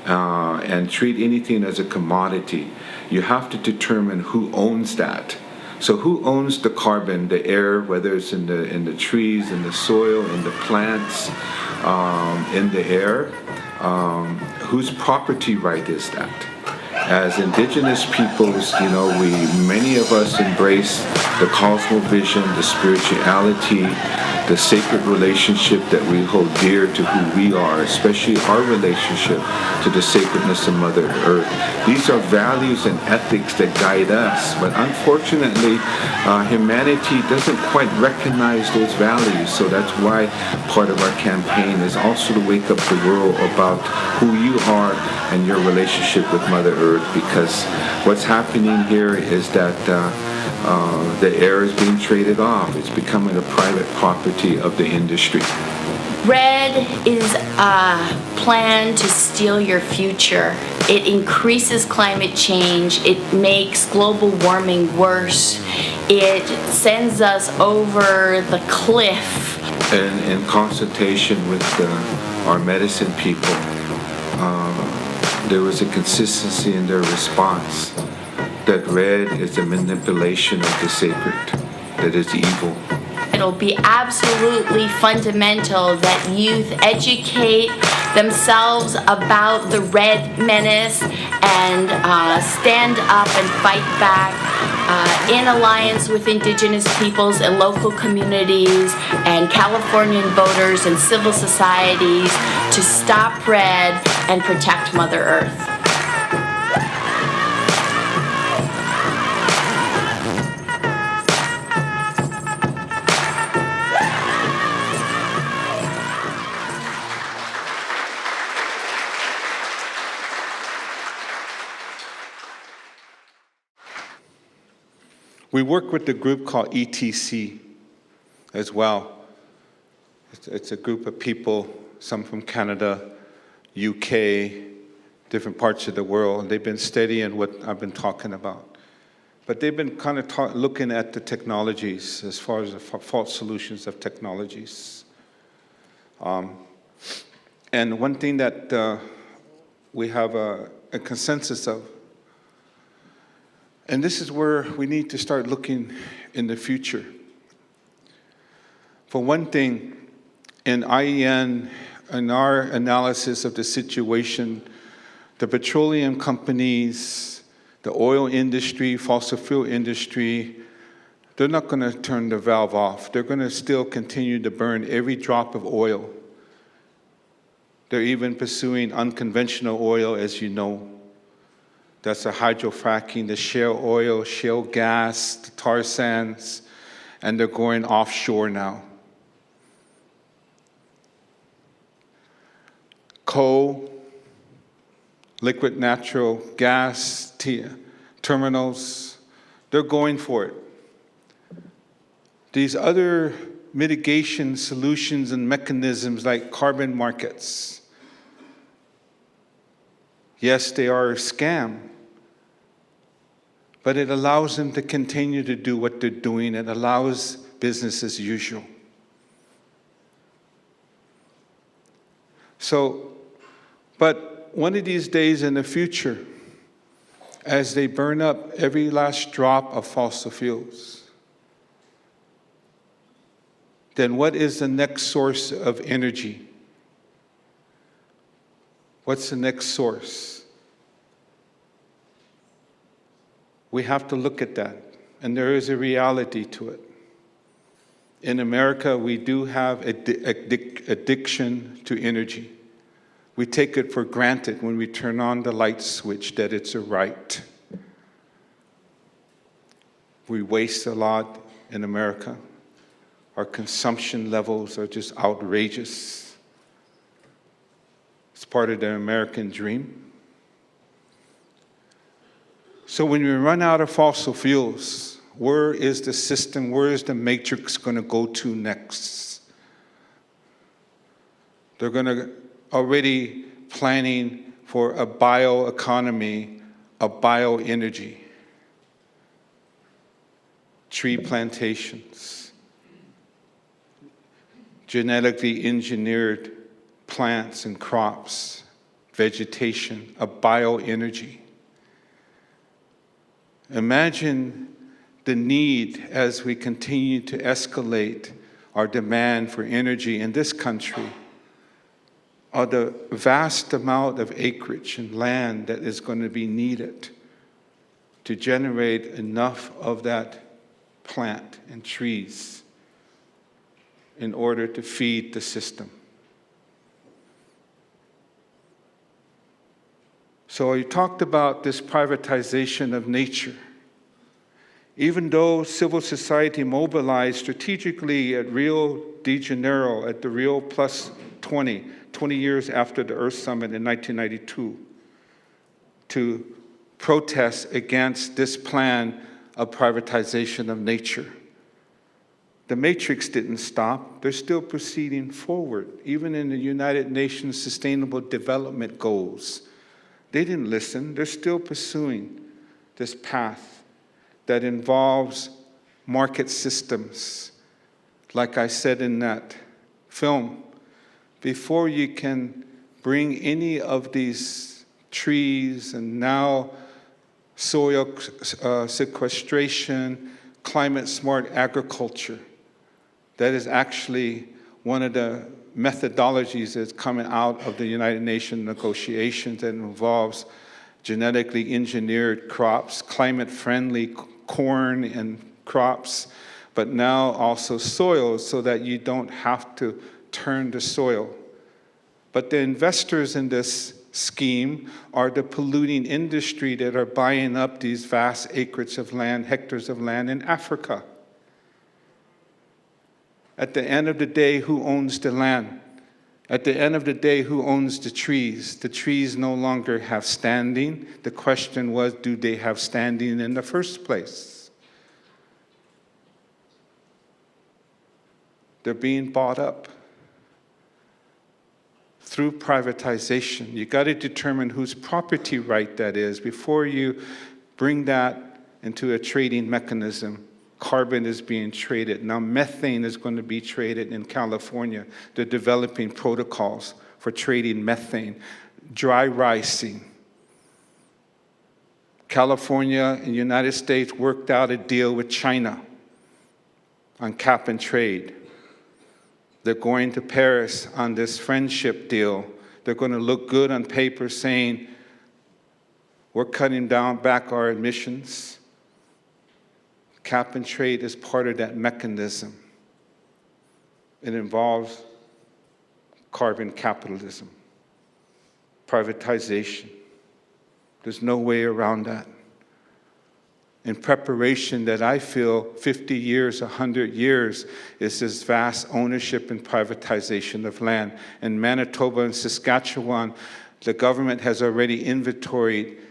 and treat anything as a commodity, you have to determine who owns that. So who owns the carbon, the air, whether it's in the trees, in the soil, in the plants, in the air? Whose property right is that? As Indigenous peoples, many of us embrace the cosmovision, the spirituality, the sacred relationship that we hold dear to who we are, especially our relationship to the sacredness of Mother Earth. These are values and ethics that guide us, but unfortunately, humanity doesn't quite recognize those values, so that's why part of our campaign is also to wake up the world about who you are and your relationship with Mother Earth, because what's happening here is that the air is being traded off. It's becoming a private property of the industry. RED is a plan to steal your future. It increases climate change. It makes global warming worse. It sends us over the cliff. And in consultation with our medicine people, there was a consistency in their response that RED is a manipulation of the sacred, that is evil. It'll be absolutely fundamental that youth educate themselves about the RED menace and stand up and fight back in alliance with Indigenous peoples and local communities and Californian voters and civil societies to stop RED and protect Mother Earth. We work with a group called ETC as well. It's a group of people, some from Canada, UK, different parts of the world, and they've been studying what I've been talking about. But they've been kind of looking at the technologies as far as the false solutions of technologies. And one thing that we have a consensus of, and this is where we need to start looking in the future. For one thing, in IEN, in our analysis of the situation, the petroleum companies, The oil industry, fossil fuel industry, they're not going to turn the valve off. They're going to still continue to burn every drop of oil. They're even pursuing unconventional oil, as you know. That's the hydrofracking, the shale oil, shale gas, the tar sands, and they're going offshore now. Coal, liquid natural gas terminals, they're going for it. These other mitigation solutions and mechanisms like carbon markets, yes, they are a scam, but it allows them to continue to do what they're doing. It allows business as usual. So, but one of these days in the future, as they burn up every last drop of fossil fuels, then what is the next source of energy? What's the next source? We have to look at that, and there is a reality to it. In America, we do have addiction to energy. We take it for granted when we turn on the light switch that it's a right. We waste a lot in America. Our consumption levels are just outrageous. It's part of the American dream. So when we run out of fossil fuels, where is the system, where is the matrix going to go to next? They're going to already planning for a bioeconomy, a bioenergy, tree plantations, genetically engineered plants and crops, vegetation, a bioenergy. Imagine the need as we continue to escalate our demand for energy in this country, or the vast amount of acreage and land that is going to be needed to generate enough of that plant and trees in order to feed the system. So I talked about this privatization of nature. Even though civil society mobilized strategically at Rio de Janeiro, at the Rio Plus 20 years after the Earth Summit in 1992, to protest against this plan of privatization of nature. The matrix didn't stop. They're still proceeding forward, even in the United Nations Sustainable Development Goals. They didn't listen. They're still pursuing this path that involves market systems. Like I said in that film, before you can bring any of these trees and now soil sequestration, climate-smart agriculture, that is actually one of the methodologies that's coming out of the United Nations negotiations that involves genetically engineered crops, climate-friendly corn and crops, but now also soil so that you don't have to turn the soil. But the investors in this scheme are the polluting industry that are buying up these vast acreage of land, hectares of land in Africa. At the end of the day, who owns the land? At the end of the day, who owns the trees? The trees no longer have standing. The question was, do they have standing in the first place? They're being bought up through privatization. You got to determine whose property right that is before you bring that into a trading mechanism. Carbon is being traded. Now methane is going to be traded in California. They're developing protocols for trading methane. Dry ricing. California and the United States worked out a deal with China on cap and trade. They're going to Paris on this friendship deal. They're going to look good on paper saying, We're cutting back our emissions. Cap and trade is part of that mechanism. It involves carbon capitalism, privatization. There's no way around that. In preparation that I feel 50 years, 100 years is this vast ownership and privatization of land. In Manitoba and Saskatchewan, the government has already inventoried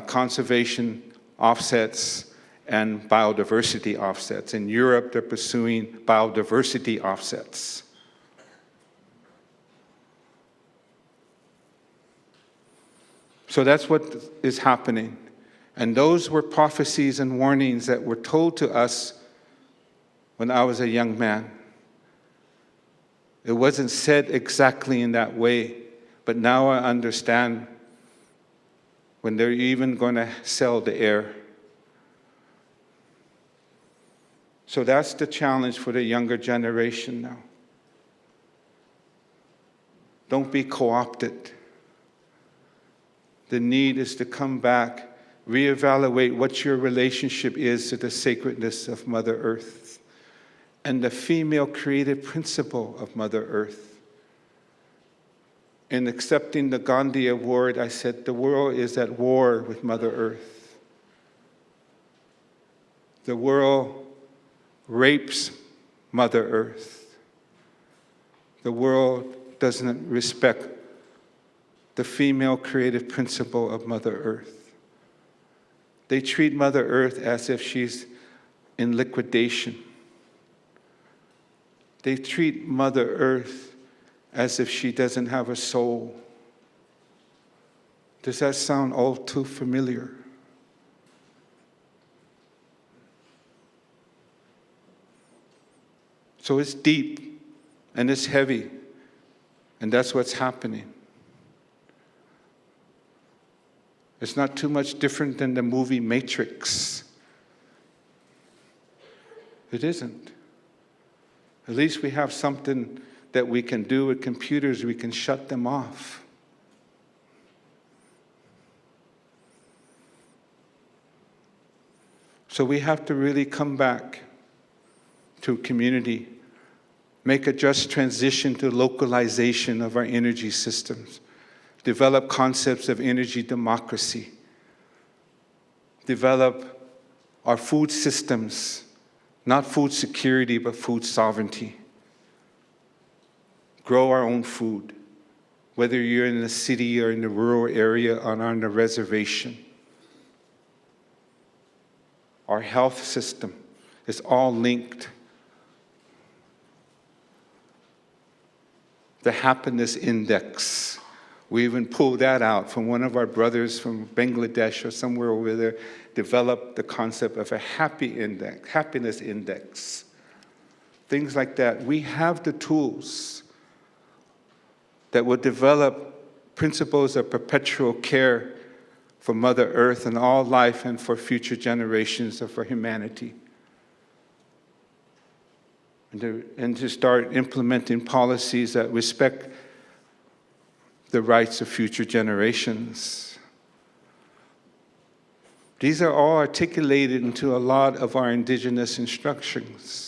conservation offsets and biodiversity offsets. In Europe, they're pursuing biodiversity offsets. So that's what is happening. And those were prophecies and warnings that were told to us when I was a young man. It wasn't said exactly in that way, but now I understand when they're even going to sell the air. So that's the challenge for the younger generation now. Don't be co-opted. The need is to come back, reevaluate what your relationship is to the sacredness of Mother Earth and the female creative principle of Mother Earth. In accepting the Gandhi Award, I said the world is at war with Mother Earth. The world rapes Mother Earth. The world doesn't respect the female creative principle of Mother Earth. They treat Mother Earth as if she's in liquidation. They treat Mother Earth as if she doesn't have a soul. Does that sound all too familiar? So it's deep and it's heavy, and that's what's happening. It's not too much different than the movie Matrix. It isn't. At least we have something that we can do with computers. We can shut them off. So we have to really come back to community, make a just transition to localization of our energy systems, develop concepts of energy democracy, develop our food systems, not food security, but food sovereignty. Grow our own food, whether you're in the city or in the rural area or on the reservation. Our health system is all linked. The happiness index. We even pulled that out from one of our brothers from Bangladesh or somewhere over there, developed the concept of a happiness index. Things like that. We have the tools that will develop principles of perpetual care for Mother Earth and all life and for future generations and for humanity. And to start implementing policies that respect the rights of future generations. These are all articulated into a lot of our indigenous instructions.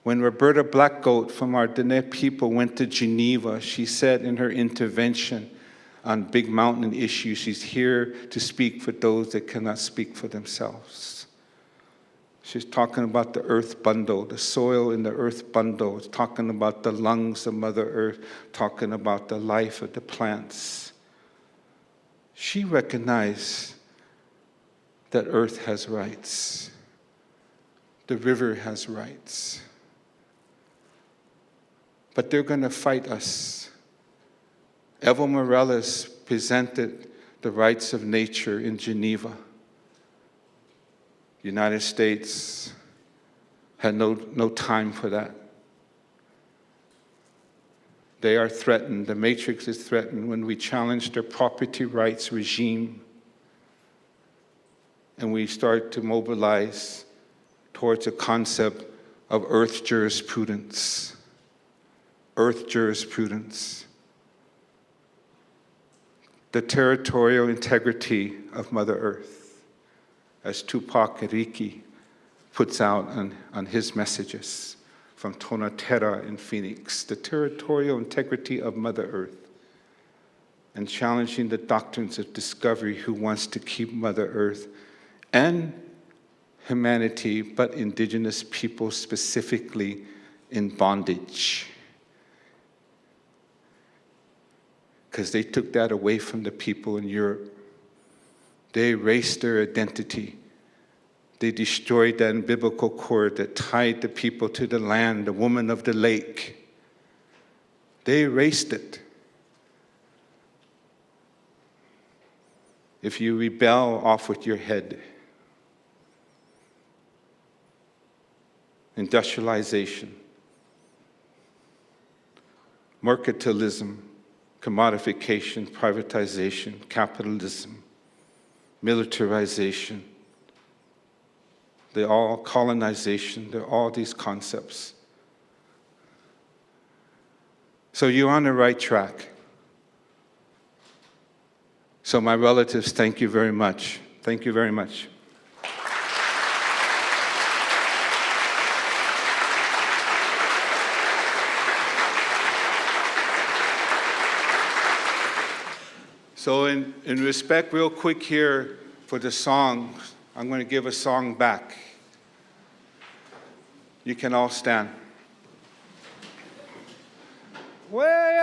When Roberta Blackgoat from our Dene people went to Geneva, she said in her intervention on Big Mountain issues, she's here to speak for those that cannot speak for themselves. She's talking about the earth bundle, the soil in the earth bundle. It's talking about the lungs of Mother Earth, talking about the life of the plants. She recognized that earth has rights. The river has rights. But they're going to fight us. Evo Morales presented the rights of nature in Geneva. The United States had no time for that. They are threatened. The matrix is threatened when we challenge their property rights regime and we start to mobilize towards a concept of earth jurisprudence. Earth jurisprudence. the territorial integrity of Mother Earth, as Tupac Iriki puts out on his messages from Tonatera in Phoenix, the territorial integrity of Mother Earth, and challenging the doctrines of discovery who wants to keep Mother Earth and humanity, but indigenous people specifically, in bondage. Because they took that away from the people in Europe. They erased their identity. They destroyed that umbilical cord that tied the people to the land, the woman of the lake. They erased it. If you rebel, off with your head. Industrialization, mercantilism, commodification, privatization, capitalism, militarization, they're all colonization, they're all these concepts. So you're on the right track. So my relatives, thank you very much. Thank you very much. So in respect, real quick here, for the song, I'm going to give a song back. You can all stand. Way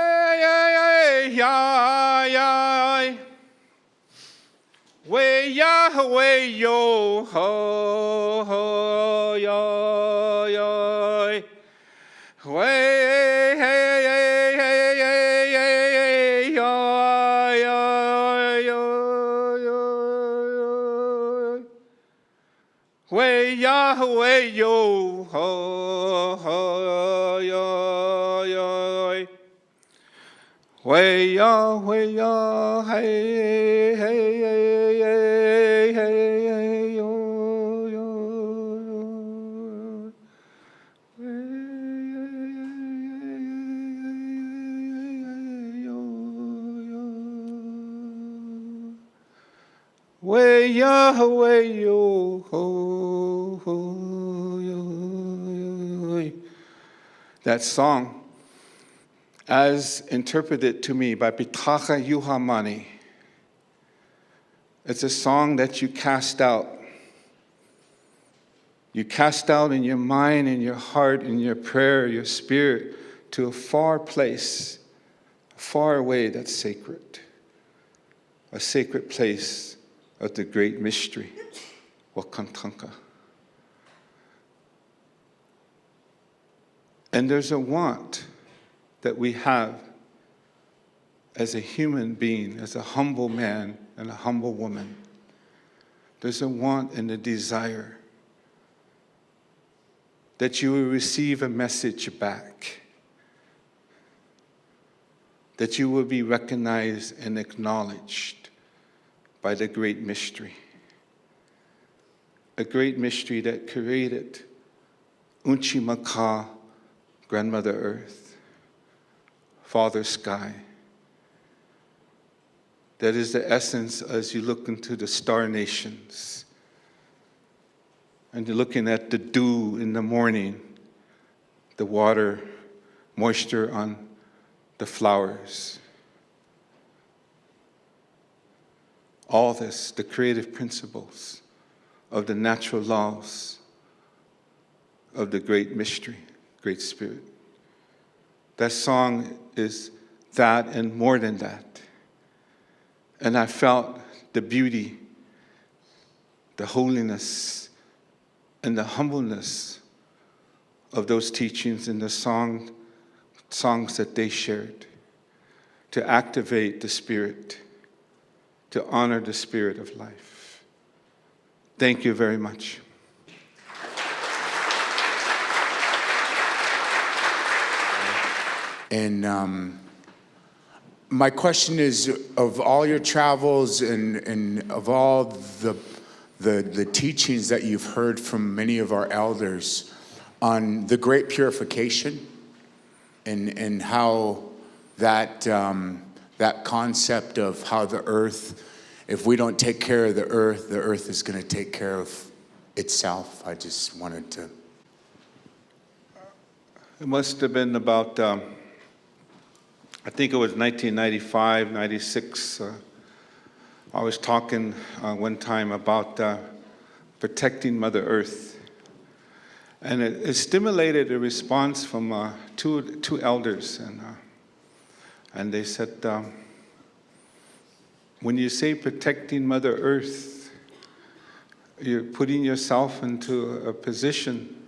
ya way yo ho ho yo yo way yo yo way yo ho ho yo yo way ya hey hey hey hey yo yo way yo ho ho yo. That song, as interpreted to me by Pitaka Yuhamani, it's a song that you cast out. You cast out in your mind, in your heart, in your prayer, your spirit, to a far place, far away that's sacred. A sacred place of the great mystery, Wakantanka. And there's a want that we have as a human being, as a humble man and a humble woman. There's a want and a desire that you will receive a message back, that you will be recognized and acknowledged by the great mystery. A great mystery that created Unchimaka, Grandmother Earth, Father Sky. That is the essence as you look into the star nations. And you're looking at the dew in the morning, the water, moisture on the flowers. All this, the creative principles of the natural laws of the great mystery, Great Spirit. That song is that and more than that. And I felt the beauty, the holiness, and the humbleness of those teachings in the songs that they shared, to activate the Spirit, to honor the Spirit of life. Thank you very much. And my question is, of all your travels and of all the teachings that you've heard from many of our elders on the great purification and how that that concept of how the earth, if we don't take care of the earth is going to take care of itself. I just wanted to. It must have been about, I think it was 1995, 96. I was talking one time about protecting Mother Earth. And it stimulated a response from two elders. And they said, when you say protecting Mother Earth, you're putting yourself into a position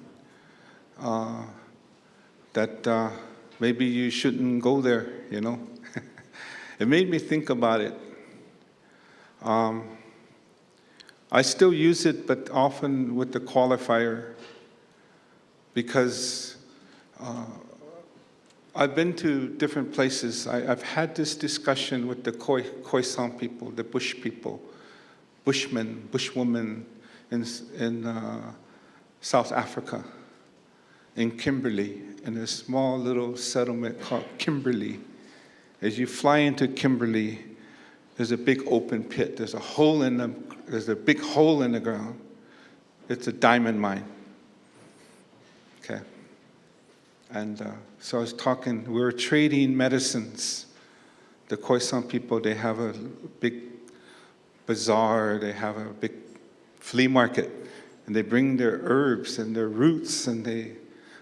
that maybe you shouldn't go there, you know. It made me think about it. I still use it, but often with the qualifier, because I've been to different places. I've had this discussion with the Khoisan people, the bush people, bushmen, bushwomen in South Africa, in Kimberley, in a small little settlement called Kimberley. As you fly into Kimberley, there's a big open pit. There's a big hole in the ground. It's a diamond mine. Okay. And so I was talking, we were trading medicines. The Khoisan people, they have a big bazaar, they have a big flea market, and they bring their herbs and their roots,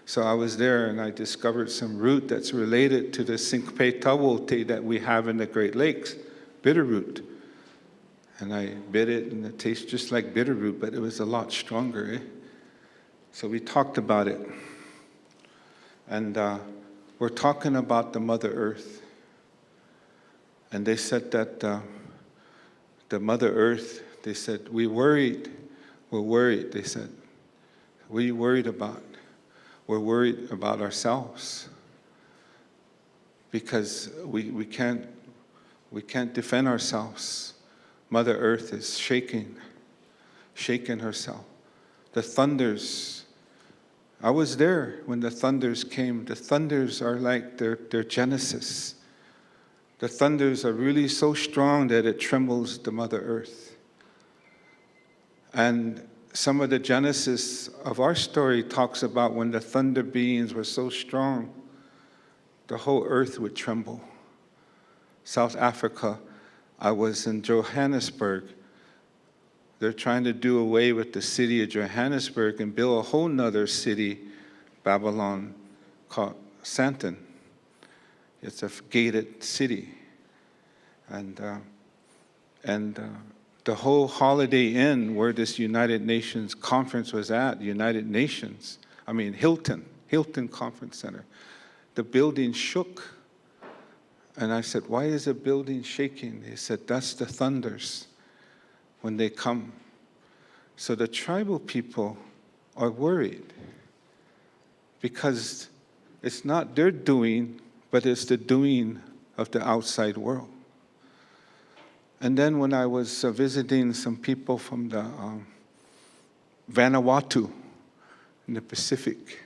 so I was there and I discovered some root that's related to the Sinkpe tawote that we have in the Great Lakes, bitter root. And I bit it and it tastes just like bitter root, but it was a lot stronger, So we talked about it. And we're talking about the Mother Earth. And they said that the Mother Earth, they said, we're worried, they said. What are you worried about? We're worried about ourselves. Because we can't defend ourselves. Mother Earth is shaking herself. The thunders, I was there when the thunders came. The thunders are like their genesis. The thunders are really so strong that it trembles the Mother Earth. And some of the genesis of our story talks about when the thunder beings were so strong, the whole earth would tremble. South Africa, I was in Johannesburg. They're trying to do away with the city of Johannesburg and build a whole nother city, Babylon, called Sandton. It's a gated city. And the whole Holiday Inn where this United Nations conference was at, Hilton Conference Center, the building shook. And I said, why is the building shaking? They said, that's the thunders when they come. So the tribal people are worried because it's not their doing, but it's the doing of the outside world. And then when I was visiting some people from the Vanuatu in the Pacific,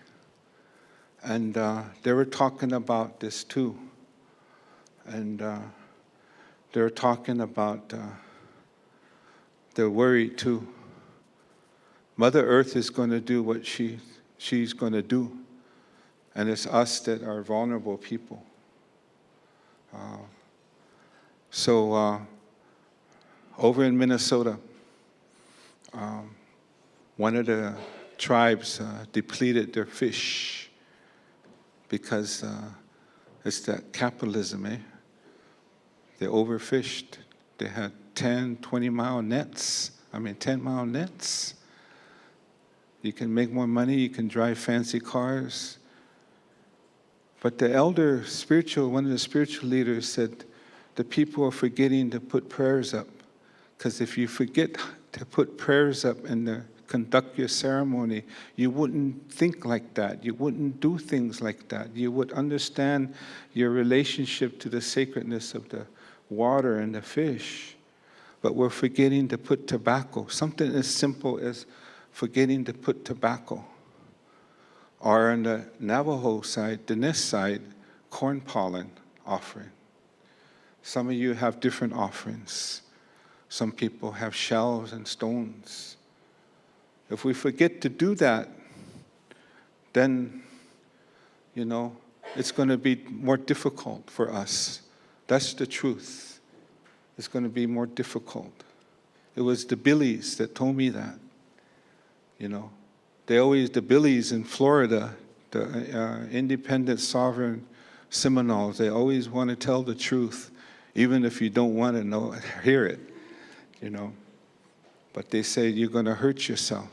and they were talking about this too. And they were talking about they're worried too. Mother Earth is going to do what she's going to do. And it's us that are vulnerable people. So over in Minnesota, one of the tribes depleted their fish because it's that capitalism, They overfished. They had 10, 20-mile nets. 10-mile nets. You can make more money, you can drive fancy cars. But the one of the spiritual leaders said, the people are forgetting to put prayers up. Because if you forget to put prayers up and conduct your ceremony, you wouldn't think like that. You wouldn't do things like that. You would understand your relationship to the sacredness of the water and the fish. But we're forgetting to put tobacco. Something as simple as forgetting to put tobacco. Or on the Navajo side, the Nez side, corn pollen offering. Some of you have different offerings. Some people have shells and stones. If we forget to do that, then, you know, it's going to be more difficult for us. That's the truth. It's going to be more difficult. It was the Billies that told me that. You know, the Billies in Florida, the independent sovereign Seminoles, they always want to tell the truth, even if you don't want to hear it, you know. But they say you're going to hurt yourself.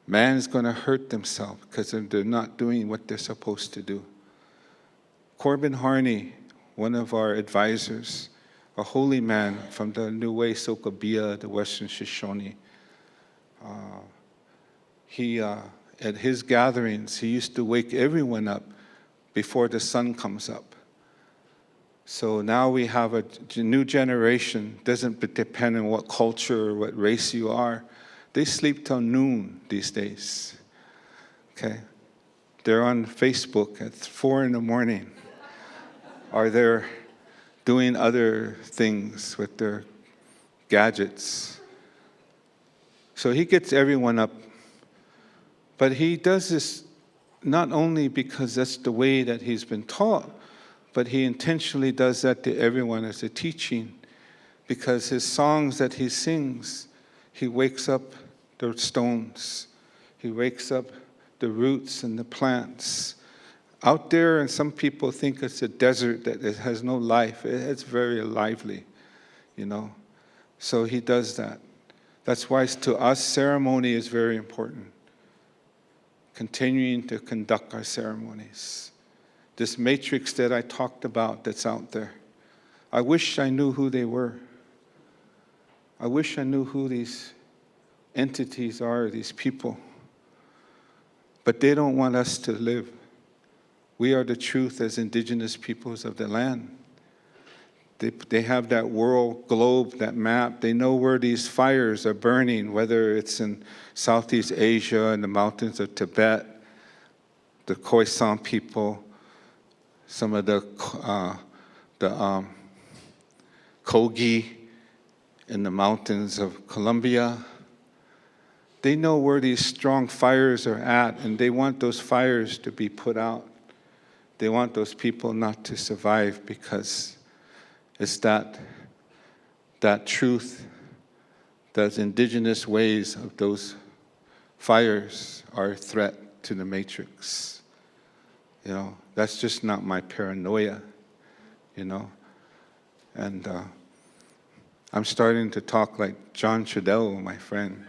Man's going to hurt themselves because they're not doing what they're supposed to do. Corbin Harney, one of our advisors, a holy man from the Niue Sokobia, the Western Shoshone, at his gatherings, he used to wake everyone up before the sun comes up. So now we have a new generation, doesn't depend on what culture or what race you are. They sleep till noon these days, okay? They're on Facebook at 4 in the morning, or they're doing other things with their gadgets. So he gets everyone up. But he does this not only because that's the way that he's been taught, but he intentionally does that to everyone as a teaching, because his songs that he sings, he wakes up the stones. He wakes up the roots and the plants. Out there, and some people think it's a desert that it has no life. It's very lively, you know. So he does that. That's why to us, ceremony is very important. Continuing to conduct our ceremonies. This matrix that I talked about that's out there, I wish I knew who they were. I wish I knew who these entities are, these people. But they don't want us to live. We are the truth as indigenous peoples of the land. They have that world globe, that map. They know where these fires are burning, whether it's in Southeast Asia, in the mountains of Tibet, the Khoisan people, some of the Kogi in the mountains of Colombia. They know where these strong fires are at, and they want those fires to be put out. They want those people not to survive because it's that truth, those indigenous ways of those fires are a threat to the matrix. You know, that's just not my paranoia, you know. And I'm starting to talk like John Trudell, my friend.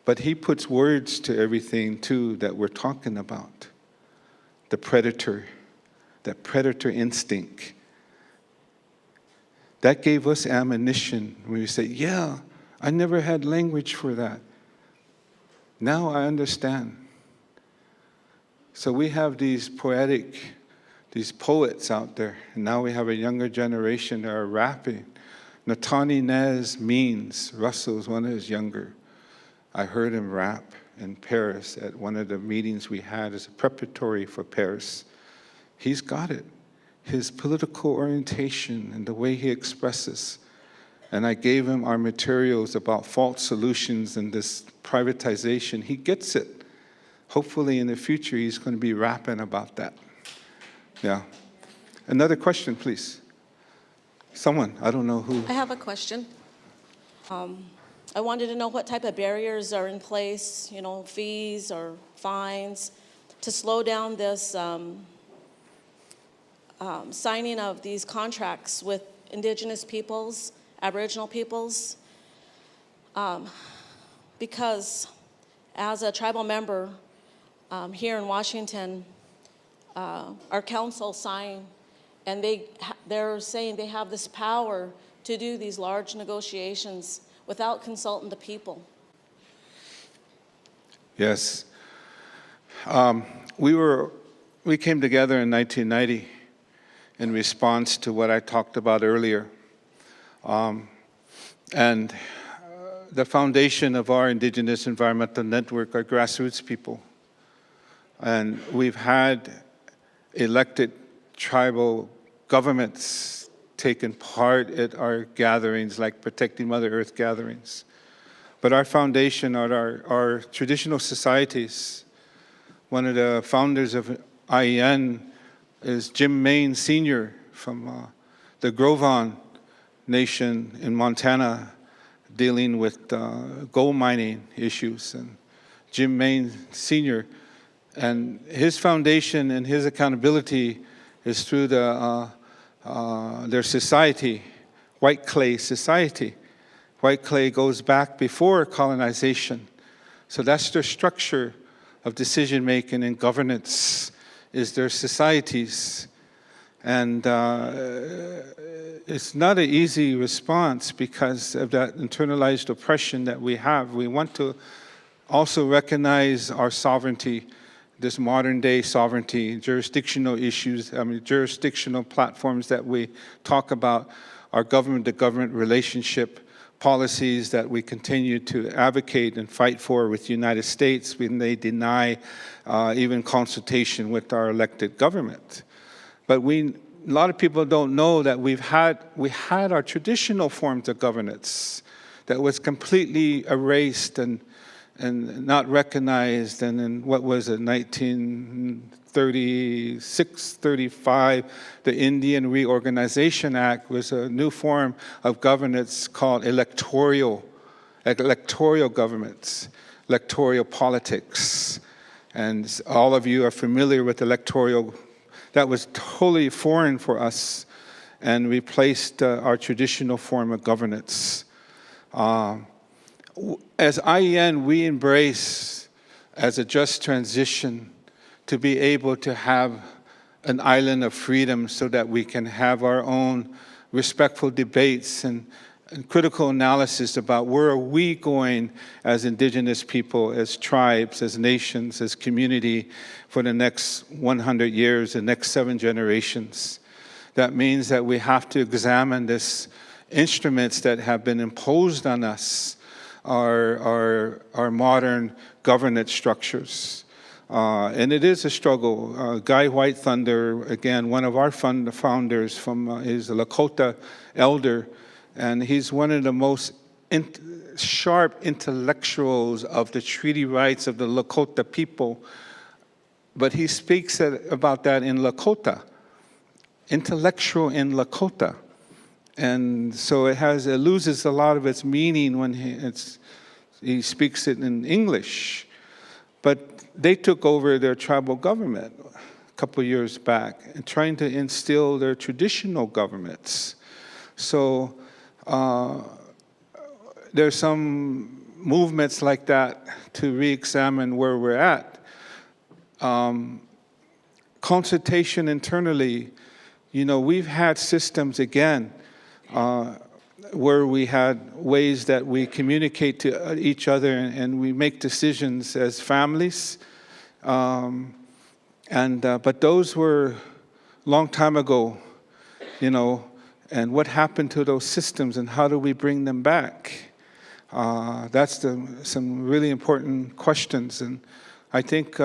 But he puts words to everything, too, that we're talking about. The predator, that predator instinct. That gave us ammunition when we say, yeah, I never had language for that. Now I understand. So we have these poets out there, and now we have a younger generation that are rapping. Natani Nez Means, Russell's one of his younger. I heard him rap in Paris at one of the meetings we had as a preparatory for Paris. He's got it. His political orientation and the way he expresses. And I gave him our materials about false solutions and this privatization. He gets it. Hopefully in the future, he's going to be rapping about that. Yeah. Another question, please. Someone, I don't know who. I have a question. I wanted to know what type of barriers are in place, you know, fees or fines, to slow down this signing of these contracts with Indigenous peoples, Aboriginal peoples. Because as a tribal member here in Washington, our council signed, and they're saying they have this power to do these large negotiations without consulting the people. Yes. We came together in 1990 in response to what I talked about earlier. And the foundation of our Indigenous Environmental Network are grassroots people. And we've had elected tribal governments taken part at our gatherings, like Protecting Mother Earth gatherings. But our foundation are our traditional societies. One of the founders of IEN is Jim Maine Sr. from the Grovon Nation in Montana, dealing with gold mining issues. And Jim Maine Sr. and his foundation and his accountability is through their society, White Clay Society. White clay goes back before colonization. So that's their structure of decision-making and governance, is their societies. And it's not an easy response because of that internalized oppression that we have. We want to also recognize our sovereignty, this modern-day sovereignty, jurisdictional issues, jurisdictional platforms that we talk about, our government-to-government relationship, policies that we continue to advocate and fight for with the United States when they deny even consultation with our elected government. But a lot of people don't know that we had our traditional forms of governance that was completely erased and not recognized. And in what was it, 1936, 35, the Indian Reorganization Act was a new form of governance called electoral governments, electoral politics. And all of you are familiar with electoral. That was totally foreign for us and replaced our traditional form of governance. As IEN, we embrace as a just transition to be able to have an island of freedom so that we can have our own respectful debates and critical analysis about where are we going as Indigenous people, as tribes, as nations, as community for the next 100 years, the next 7 generations. That means that we have to examine these instruments that have been imposed on us, our modern governance structures. And it is a struggle. Guy White Thunder, again, one of our founders is a Lakota elder, and he's one of the most sharp intellectuals of the treaty rights of the Lakota people. But he speaks about that in Lakota, intellectual in Lakota. And so it loses a lot of its meaning when he speaks it in English. But they took over their tribal government a couple years back and trying to instill their traditional governments. So there's some movements like that to re-examine where we're at. Consultation internally, we've had systems, again, where we had ways that we communicate to each other and we make decisions as families. But those were a long time ago, and what happened to those systems and how do we bring them back? That's some really important questions. And I think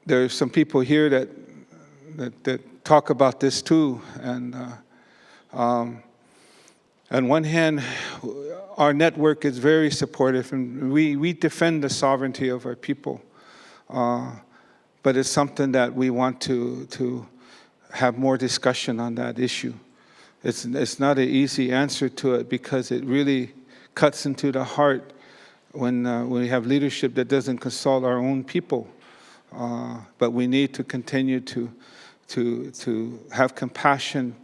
there's some people here that talk about this too. And on one hand, our network is very supportive, and we defend the sovereignty of our people. But it's something that we want to have more discussion on that issue. It's not an easy answer to it because it really cuts into the heart when we have leadership that doesn't consult our own people. But we need to continue to have compassion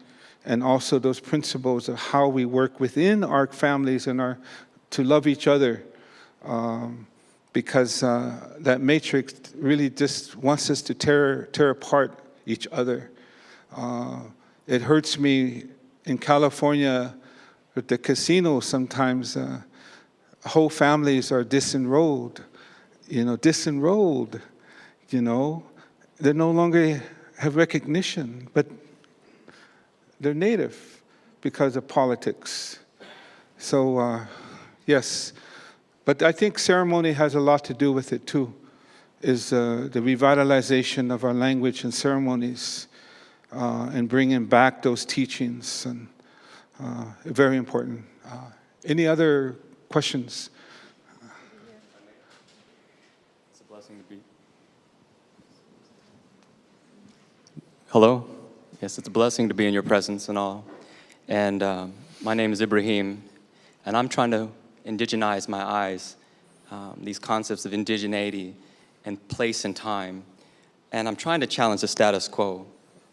and also those principles of how we work within our families and to love each other, because that matrix really just wants us to tear apart each other. It hurts me in California with the casino sometimes. Whole families are disenrolled, They no longer have recognition, but they're native because of politics. So, yes. But I think ceremony has a lot to do with it too. is the revitalization of our language and ceremonies and bringing back those teachings, and very important. Any other questions? It's a blessing to be. Hello? Yes, it's a blessing to be in your presence and all. And my name is Ibrahim, and I'm trying to indigenize my eyes, these concepts of indigeneity and place and time. And I'm trying to challenge the status quo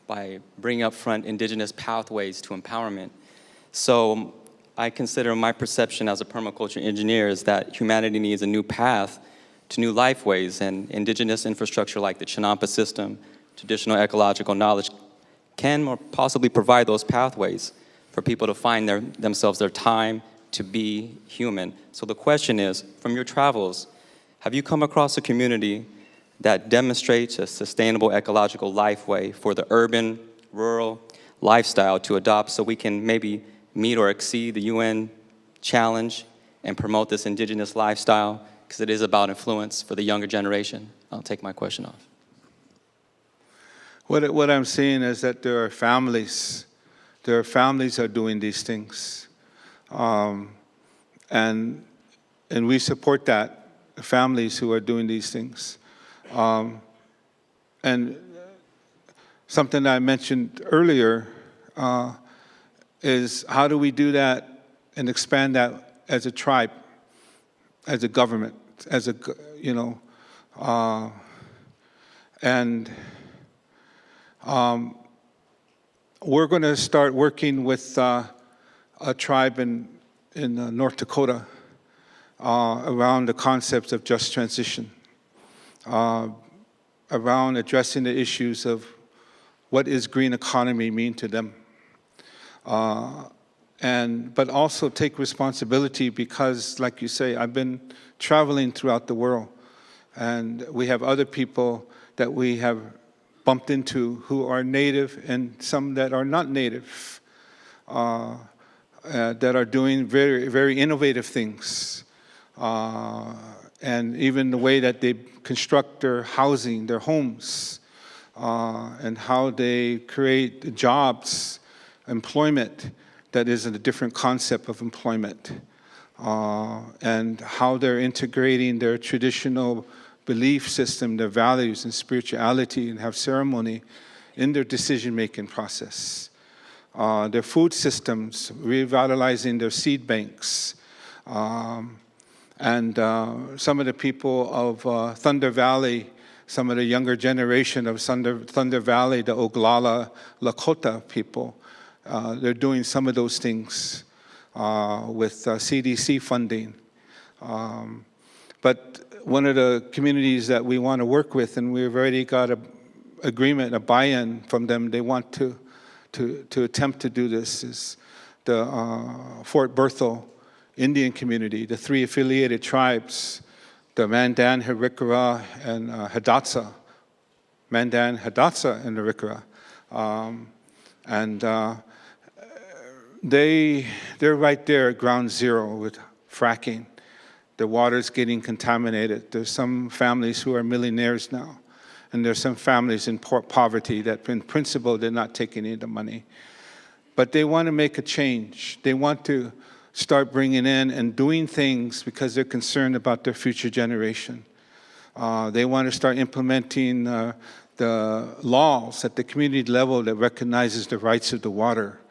by bringing up front indigenous pathways to empowerment. So I consider my perception as a permaculture engineer is that humanity needs a new path to new lifeways, and indigenous infrastructure like the Chinampa system, traditional ecological knowledge, can more possibly provide those pathways for people to find themselves their time to be human. So the question is, from your travels, have you come across a community that demonstrates a sustainable ecological lifeway for the urban, rural lifestyle to adopt, so we can maybe meet or exceed the UN challenge and promote this indigenous lifestyle, because it is about influence for the younger generation? I'll take my question off. What I'm seeing is that there are families are doing these things. And we support that, families who are doing these things. And something I mentioned earlier is, how do we do that and expand that as a tribe, as a government, as a, we're going to start working with a tribe in North Dakota around the concepts of just transition, around addressing the issues of what is green economy mean to them. But also take responsibility, because, like you say, I've been traveling throughout the world, and we have other people that we have bumped into who are native and some that are not native, that are doing very, very innovative things. And even the way that they construct their housing, their homes, and how they create jobs, employment that is a different concept of employment, and how they're integrating their traditional belief system, their values and spirituality, and have ceremony in their decision-making process. Their food systems, revitalizing their seed banks. And some of the people of Thunder Valley, some of the younger generation of Thunder Valley, the Oglala Lakota people, they're doing some of those things with CDC funding. But one of the communities that we want to work with, and we've already got an agreement, a buy-in from them, they want to attempt to do this, is the Fort Berthold Indian community, the 3 affiliated tribes, the Mandan, Harikara, and Hidatsa. Mandan, Hidatsa, and Harikara. They're right there at ground zero with fracking. The water's getting contaminated. There's some families who are millionaires now, and there's some families in poverty that in principle they're not taking any of the money. But they want to make a change. They want to start bringing in and doing things because they're concerned about their future generation. They want to start implementing the laws at the community level that recognizes the rights of the water,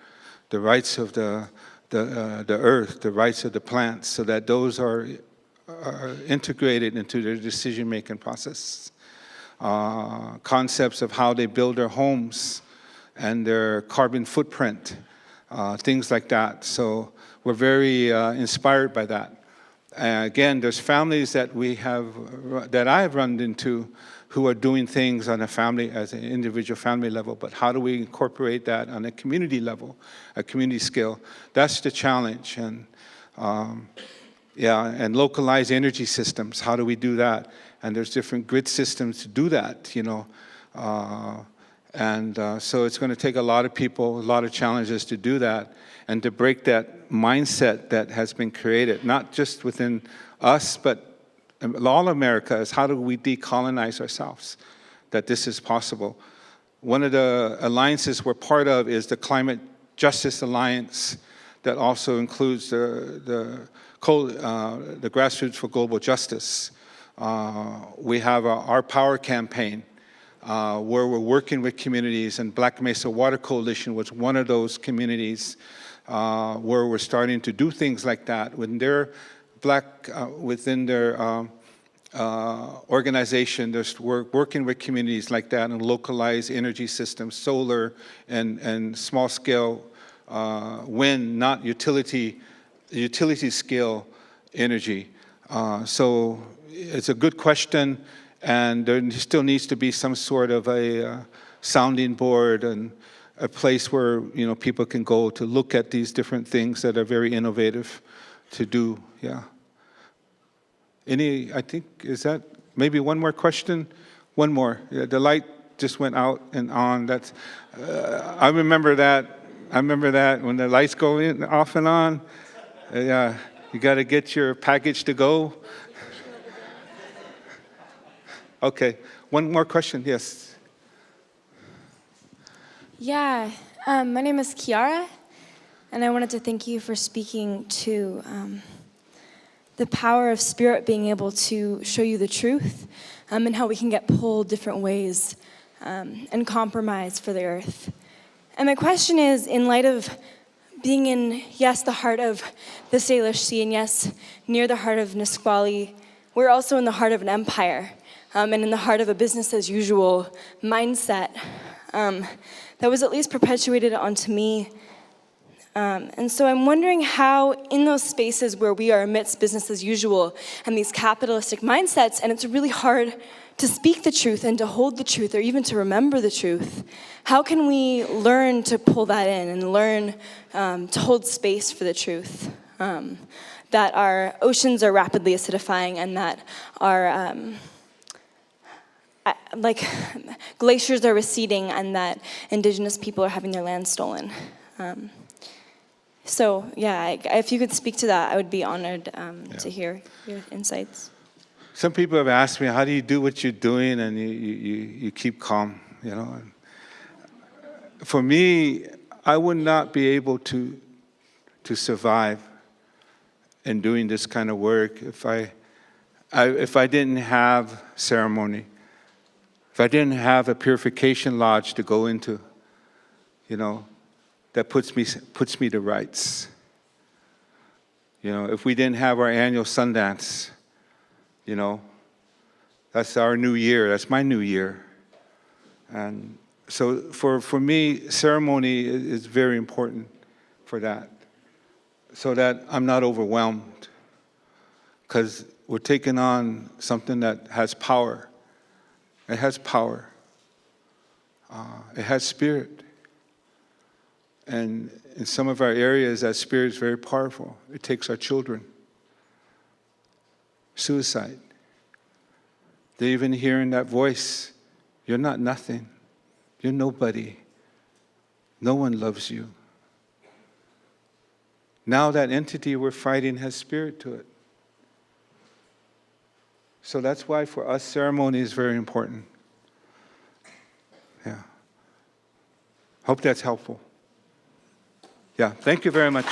the rights of the earth, the rights of the plants, so that those are integrated into their decision-making process. Concepts of how they build their homes and their carbon footprint, things like that. So we're very inspired by that. Again, there's families that I have run into who are doing things on a family, as an individual family level, but how do we incorporate that on a community level, a community scale? That's the challenge. And and localized energy systems, how do we do that? And there's different grid systems to do that, so it's going to take a lot of people, a lot of challenges to do that, and to break that mindset that has been created, not just within us, but all America, is how do we decolonize ourselves, that this is possible. One of the alliances we're part of is the Climate Justice Alliance that also includes the Grassroots for Global Justice. We have our Power campaign where we're working with communities, and Black Mesa Water Coalition was one of those communities where we're starting to do things like that. When they're within their organization, we're working with communities like that and localized energy systems, solar and small-scale wind, not utility scale energy. So it's a good question, and there still needs to be some sort of a sounding board and a place where people can go to look at these different things that are very innovative to do. Yeah. I think, is that maybe one more question? One more. Yeah, the light just went out and on. That's. I remember that. I remember that when the lights go in, off and on. Yeah, you got to get your package to go. Okay, one more question. Yes. Yeah, my name is Kiara, and I wanted to thank you for speaking to the power of spirit being able to show you the truth, and how we can get pulled different ways and compromise for the earth. And my question is, in light of being in, yes, the heart of the Salish Sea, and yes, near the heart of Nisqually, we're also in the heart of an empire, and in the heart of a business as usual mindset that was at least perpetuated onto me. And so I'm wondering how, in those spaces where we are amidst business as usual and these capitalistic mindsets, and it's really hard to speak the truth and to hold the truth or even to remember the truth, how can we learn to pull that in and learn to hold space for the truth? That our oceans are rapidly acidifying and that our glaciers are receding and that Indigenous people are having their land stolen. So, yeah, if you could speak to that, I would be honored to hear your insights. Some people have asked me, how do you do what you're doing and you keep calm, For me, I would not be able to survive in doing this kind of work if I didn't have ceremony, if I didn't have a purification lodge to go into, that puts me to rights. If we didn't have our annual Sundance, that's our new year, that's my new year. And so for me, ceremony is very important for that, so that I'm not overwhelmed, because we're taking on something that has power. It has power. It has spirit. And in some of our areas, that spirit is very powerful. It takes our children. Suicide. They're even hearing that voice. You're not nothing. You're nobody. No one loves you. Now that entity we're fighting has spirit to it. So that's why for us, ceremony is very important. Yeah. Hope that's helpful. Yeah, thank you very much.